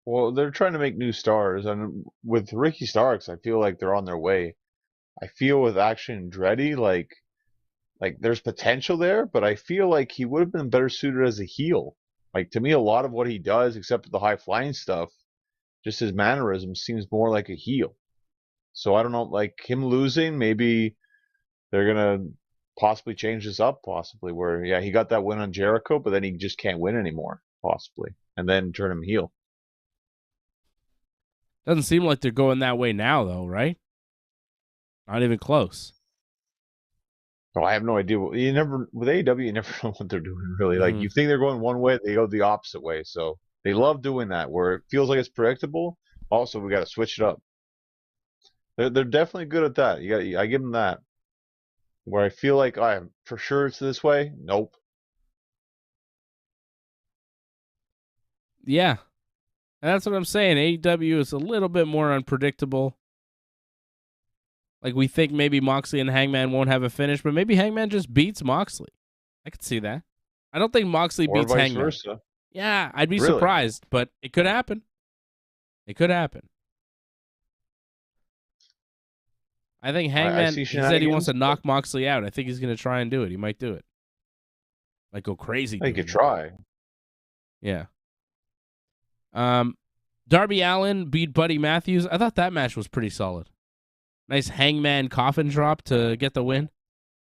Well, they're trying to make new stars, and with Ricky Starks, I feel like they're on their way. I feel with Action Andretti, like there's potential there, but I feel like he would have been better suited as a heel. Like to me, a lot of what he does, except for the high flying stuff, just his mannerisms seems more like a heel. So I don't know, like him losing, maybe they're gonna possibly change this up, possibly where he got that win on Jericho, but then he just can't win anymore, possibly, and then turn him heel. Doesn't seem like they're going that way now, though, right? Not even close. Oh, I have no idea. You never with AEW, you never know what they're doing really. Like you think they're going one way, they go the opposite way. So they love doing that, where it feels like it's predictable. Also, we got to switch it up. They're definitely good at that. I give them that. Where I feel like I am for sure it's this way. Nope. Yeah, that's what I'm saying. AEW is a little bit more unpredictable. Like, we think maybe Moxley and Hangman won't have a finish, but maybe Hangman just beats Moxley. I could see that. I don't think Moxley Or beats vice Hangman. versa. Yeah, I'd be Really? surprised, but it could happen. It could happen. I think Hangman, see he said he wants to shenanigans, knock Moxley out. I think he's going to try and do it. He might do it. Like, go crazy. They doing could it. try. Yeah. Darby Allin beat Buddy Matthews. I thought that match was pretty solid. Nice Hangman coffin drop to get the win.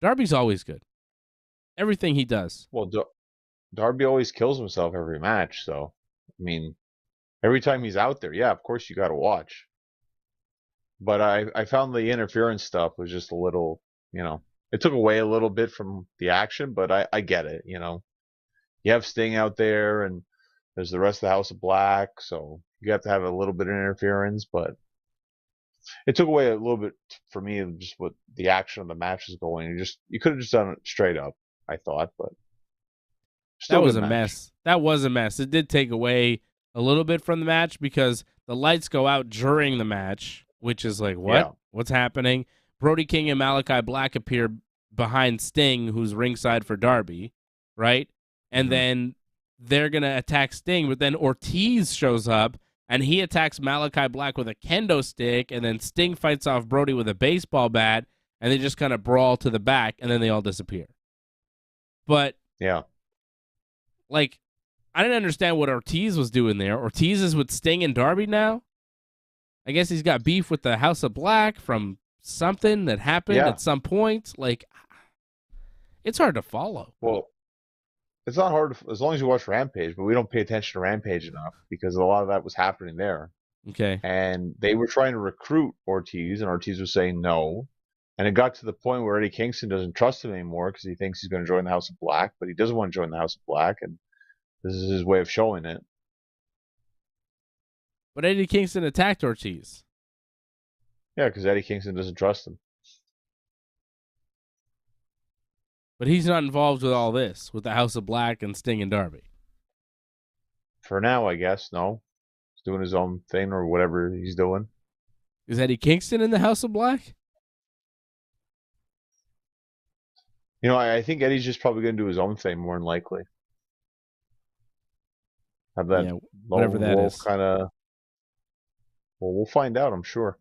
Darby's always good. Everything he does. Well, Darby always kills himself every match, so I mean, every time he's out there, yeah, of course you got to watch. But I found the interference stuff was just a little, it took away a little bit from the action, but I get it, You have Sting out there, and there's the rest of the House of Black, so you have to have a little bit of interference, but it took away a little bit for me just what the action of the match is going. You could have just done it straight up, I thought, but still that was good a match. mess. That was a mess. It did take away a little bit from the match because the lights go out during the match, which is like, what? Yeah. What's happening? Brody King and Malachi Black appear behind Sting, who's ringside for Darby, right? And then they're going to attack Sting, but then Ortiz shows up, and he attacks Malachi Black with a kendo stick, and then Sting fights off Brody with a baseball bat, and they just kind of brawl to the back, and then they all disappear. But, yeah, like, I didn't understand what Ortiz was doing there. Ortiz is with Sting and Darby now? I guess he's got beef with the House of Black from something that happened at some point. Like, it's hard to follow. Well, it's not hard as long as you watch Rampage, but we don't pay attention to Rampage enough because a lot of that was happening there. Okay. And they were trying to recruit Ortiz, and Ortiz was saying no. And it got to the point where Eddie Kingston doesn't trust him anymore because he thinks he's going to join the House of Black, but he doesn't want to join the House of Black, and this is his way of showing it. But Eddie Kingston attacked Ortiz. Yeah, because Eddie Kingston doesn't trust him. But he's not involved with all this, with the House of Black and Sting and Darby. For now, I guess, no. He's doing his own thing or whatever he's doing. Is Eddie Kingston in the House of Black? I think Eddie's just probably going to do his own thing more than likely. Have that whatever that is. Kind of. Well, we'll find out, I'm sure.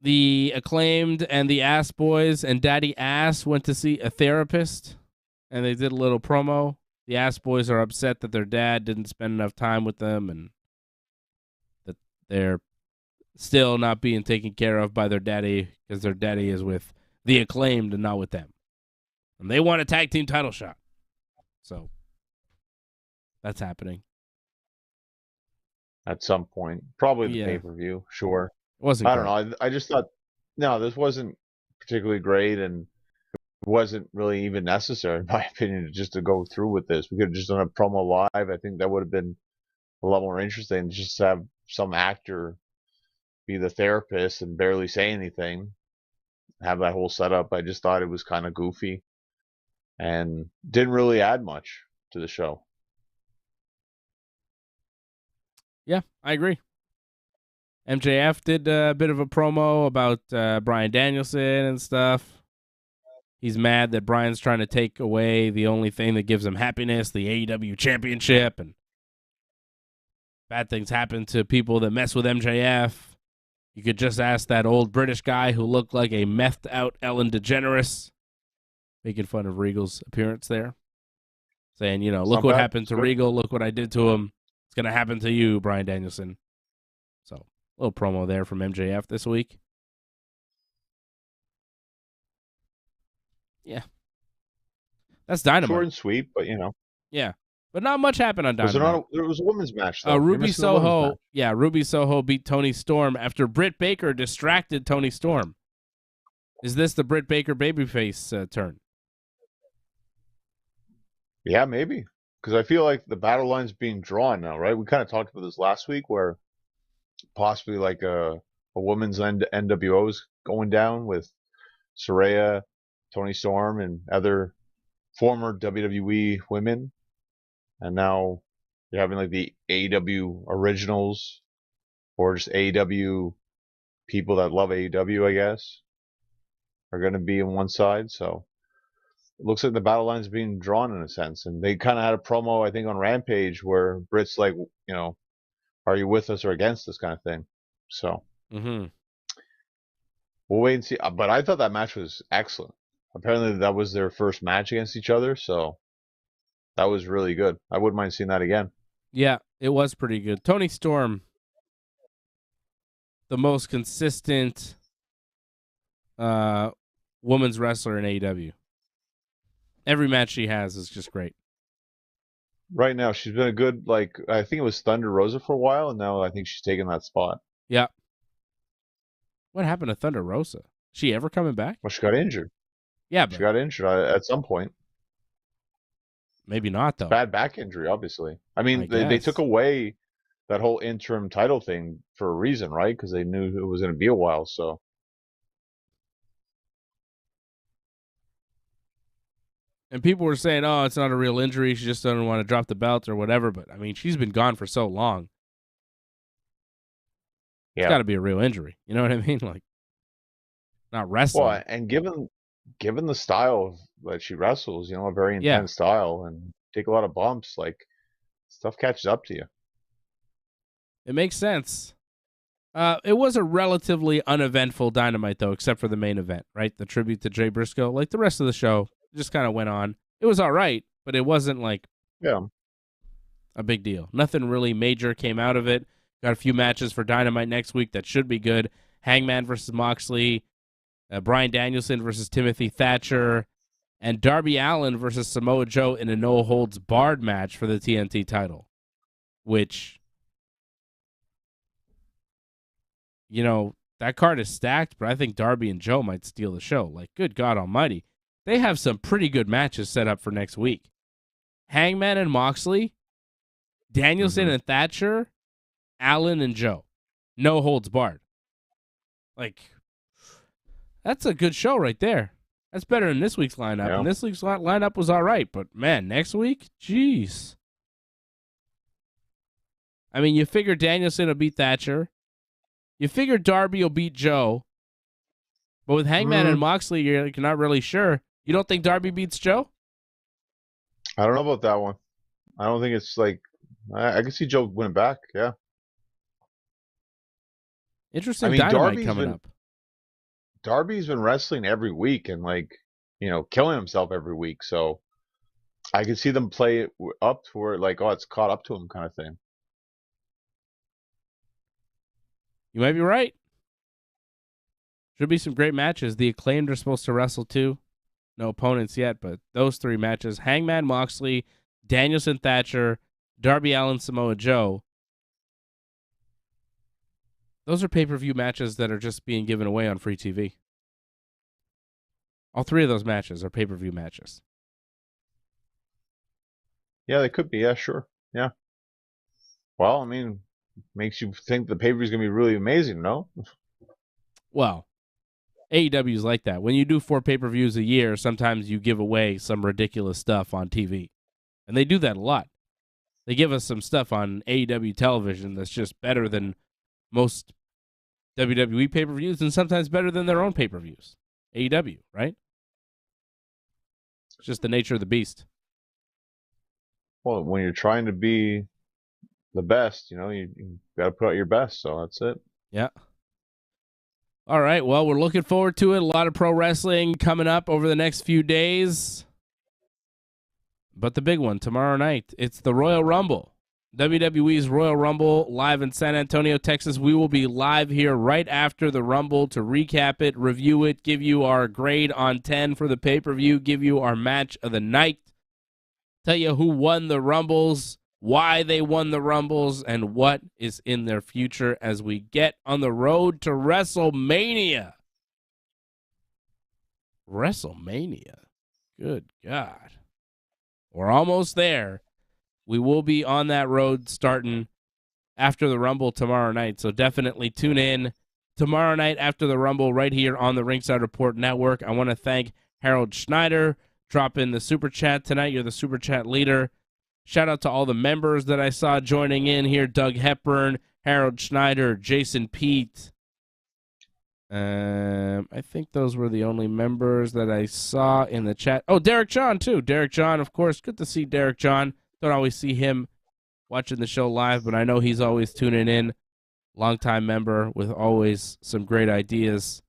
The Acclaimed and the Ass Boys and Daddy Ass went to see a therapist, and they did a little promo. The Ass Boys are upset that their dad didn't spend enough time with them and that they're still not being taken care of by their daddy because their daddy is with the Acclaimed and not with them. And they want a tag team title shot. So that's happening. At some point. Probably the Yeah. pay-per-view, sure. It wasn't I don't great. know. I just thought, no, this wasn't particularly great, and it wasn't really even necessary, in my opinion, just to go through with this. We could have just done a promo live. I think that would have been a lot more interesting, just to have some actor be the therapist and barely say anything, have that whole setup. I just thought it was kind of goofy and didn't really add much to the show. Yeah, I agree. MJF did a bit of a promo about Bryan Danielson and stuff. He's mad that Bryan's trying to take away the only thing that gives him happiness, the AEW championship, and bad things happen to people that mess with MJF. You could just ask that old British guy who looked like a methed out Ellen DeGeneres, making fun of Regal's appearance there, saying, you know, look what happened to Regal, look what I did to him. It's going to happen to you, Bryan Danielson. So, a little promo there from MJF this week. Yeah. That's Dynamite. Short and sweet, but you know. Yeah. But not much happened on Dynamite. There was a women's match, though. Ruby Soho. Yeah, Ruby Soho beat Toni Storm after Britt Baker distracted Toni Storm. Is this the Britt Baker babyface turn? Yeah, maybe. Because I feel like the battle line's being drawn now, right? We kind of talked about this last week, where possibly like a women's NWO is going down with Saraya, Toni Storm, and other former WWE women. And now you're having like the AEW originals or just AEW people that love AEW, I guess, are going to be on one side. So it looks like the battle line's being drawn in a sense. And they kind of had a promo, I think, on Rampage where Britt's like, you know, are you with us or against us kind of thing. So we'll wait and see. But I thought that match was excellent. Apparently that was their first match against each other. So that was really good. I wouldn't mind seeing that again. Yeah, it was pretty good. Toni Storm, the most consistent women's wrestler in AEW. Every match she has is just great. Right now, she's been a good, like, I think it was Thunder Rosa for a while, and now I think she's taking that spot. Yeah. What happened to Thunder Rosa? She ever coming back? Well, she got injured. Yeah, but she got injured at some point. Maybe not, though. Bad back injury, obviously. I mean, they took away that whole interim title thing for a reason, right? Because they knew it was going to be a while, so. And people were saying, oh, it's not a real injury. She just doesn't want to drop the belt or whatever. But, I mean, she's been gone for so long. It's got to be a real injury. You know what I mean? Like, not wrestling. Well, and given the style that she wrestles, you know, a very intense style, and take a lot of bumps, like, stuff catches up to you. It makes sense. It was a relatively uneventful Dynamite, though, except for the main event, right? The tribute to Jay Briscoe. Like, the rest of the show just kind of went on. It was all right, but it wasn't, like, a big deal. Nothing really major came out of it. Got a few matches for Dynamite next week that should be good. Hangman versus Moxley, Bryan Danielson versus Timothy Thatcher, and Darby Allin versus Samoa Joe in a no-holds-barred match for the TNT title, which, you know, that card is stacked, but I think Darby and Joe might steal the show. Like, good God almighty. They have some pretty good matches set up for next week. Hangman and Moxley, Danielson and Thatcher, Allin and Joe. No holds barred. Like, that's a good show right there. That's better than this week's lineup. Yeah. And this week's lineup was all right. But, man, next week? Jeez. I mean, you figure Danielson will beat Thatcher. You figure Darby will beat Joe. But with Hangman and Moxley, you're not really sure. You don't think Darby beats Joe? I don't know about that one. I don't think it's like... I can see Joe winning back, yeah. Interesting Dynamite coming up. Darby's been wrestling every week and like, killing himself every week. So I could see them play it up to where like, oh, it's caught up to him kind of thing. You might be right. Should be some great matches. The Acclaimed are supposed to wrestle too. No opponents yet, but those 3 matches: Hangman Moxley, Danielson Thatcher, Darby Allin, Samoa Joe. Those are pay-per-view matches that are just being given away on free TV. All 3 of those matches are pay-per-view matches. Yeah, they could be. Yeah, sure. Yeah. Well, I mean, makes you think the pay-per-view is going to be really amazing, no? Well, AEW is like that. When you do 4 pay-per-views a year, sometimes you give away some ridiculous stuff on TV. And they do that a lot. They give us some stuff on AEW television that's just better than most WWE pay-per-views and sometimes better than their own pay-per-views. AEW, right? It's just the nature of the beast. Well, when you're trying to be the best, you got to put out your best, so that's it. Yeah. All right, well, we're looking forward to it. A lot of pro wrestling coming up over the next few days. But the big one, tomorrow night, it's the Royal Rumble. WWE's Royal Rumble live in San Antonio, Texas. We will be live here right after the Rumble to recap it, review it, give you our grade on 10 for the pay-per-view, give you our match of the night, tell you who won the Rumbles, why they won the Rumbles, and what is in their future as we get on the road to WrestleMania. WrestleMania. Good God. We're almost there. We will be on that road starting after the Rumble tomorrow night, so definitely tune in tomorrow night after the Rumble right here on the Ringside Report Network. I want to thank Harold Schneider. Drop in the Super Chat tonight. You're the Super Chat leader. Shout out to all the members that I saw joining in here. Doug Hepburn, Harold Schneider, Jason Pete. I think those were the only members that I saw in the chat. Oh, Derek John, too. Derek John, of course. Good to see Derek John. Don't always see him watching the show live, but I know he's always tuning in. Longtime member with always some great ideas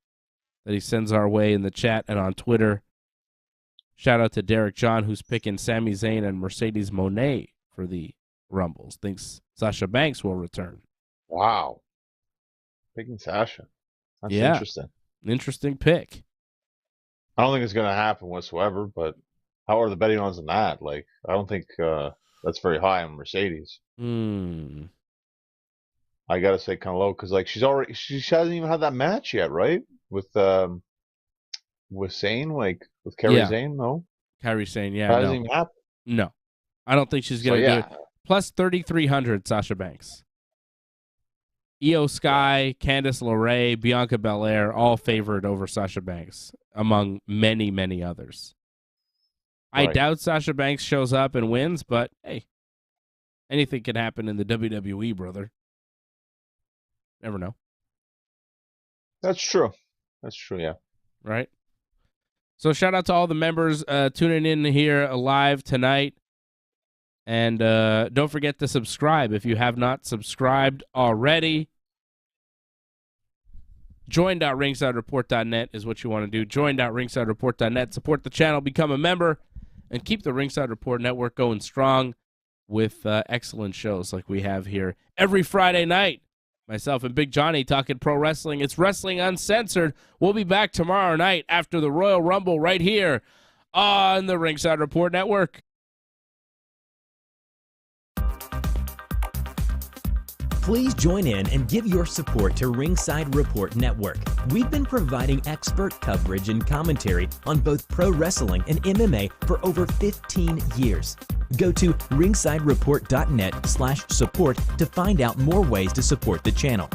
that he sends our way in the chat and on Twitter. Shout out to Derek John, who's picking Sami Zayn and Mercedes Moné for the Rumbles. Thinks Sasha Banks will return. Wow. Picking Sasha. That's interesting. Interesting pick. I don't think it's going to happen whatsoever, but how are the betting odds on that? Like, I don't think that's very high on Mercedes. I got to say kind of low because, like, she hasn't even had that match yet, right? With Zayn, like, with Kairi Zayn, no? Kairi Zayn, yeah. That hasn't even happened. No. I don't think she's going to do it. Plus 3,300, Sasha Banks. Io Sky, Candice LeRae, Bianca Belair, all favored over Sasha Banks, among many, many others. Right. I doubt Sasha Banks shows up and wins, but hey, anything can happen in the WWE, brother. Never know. That's true. That's true, yeah. Right? So shout out to all the members tuning in here live tonight. And don't forget to subscribe if you have not subscribed already. Join.ringsidereport.net is what you want to do. Join.ringsidereport.net. Support the channel, become a member, and keep the Ringside Report Network going strong with excellent shows like we have here every Friday night. Myself and Big Johnny talking pro wrestling. It's Wrestling Uncensored. We'll be back tomorrow night after the Royal Rumble right here on the Ringside Report Network. Please join in and give your support to Ringside Report Network. We've been providing expert coverage and commentary on both pro wrestling and MMA for over 15 years. Go to ringsidereport.net/support to find out more ways to support the channel.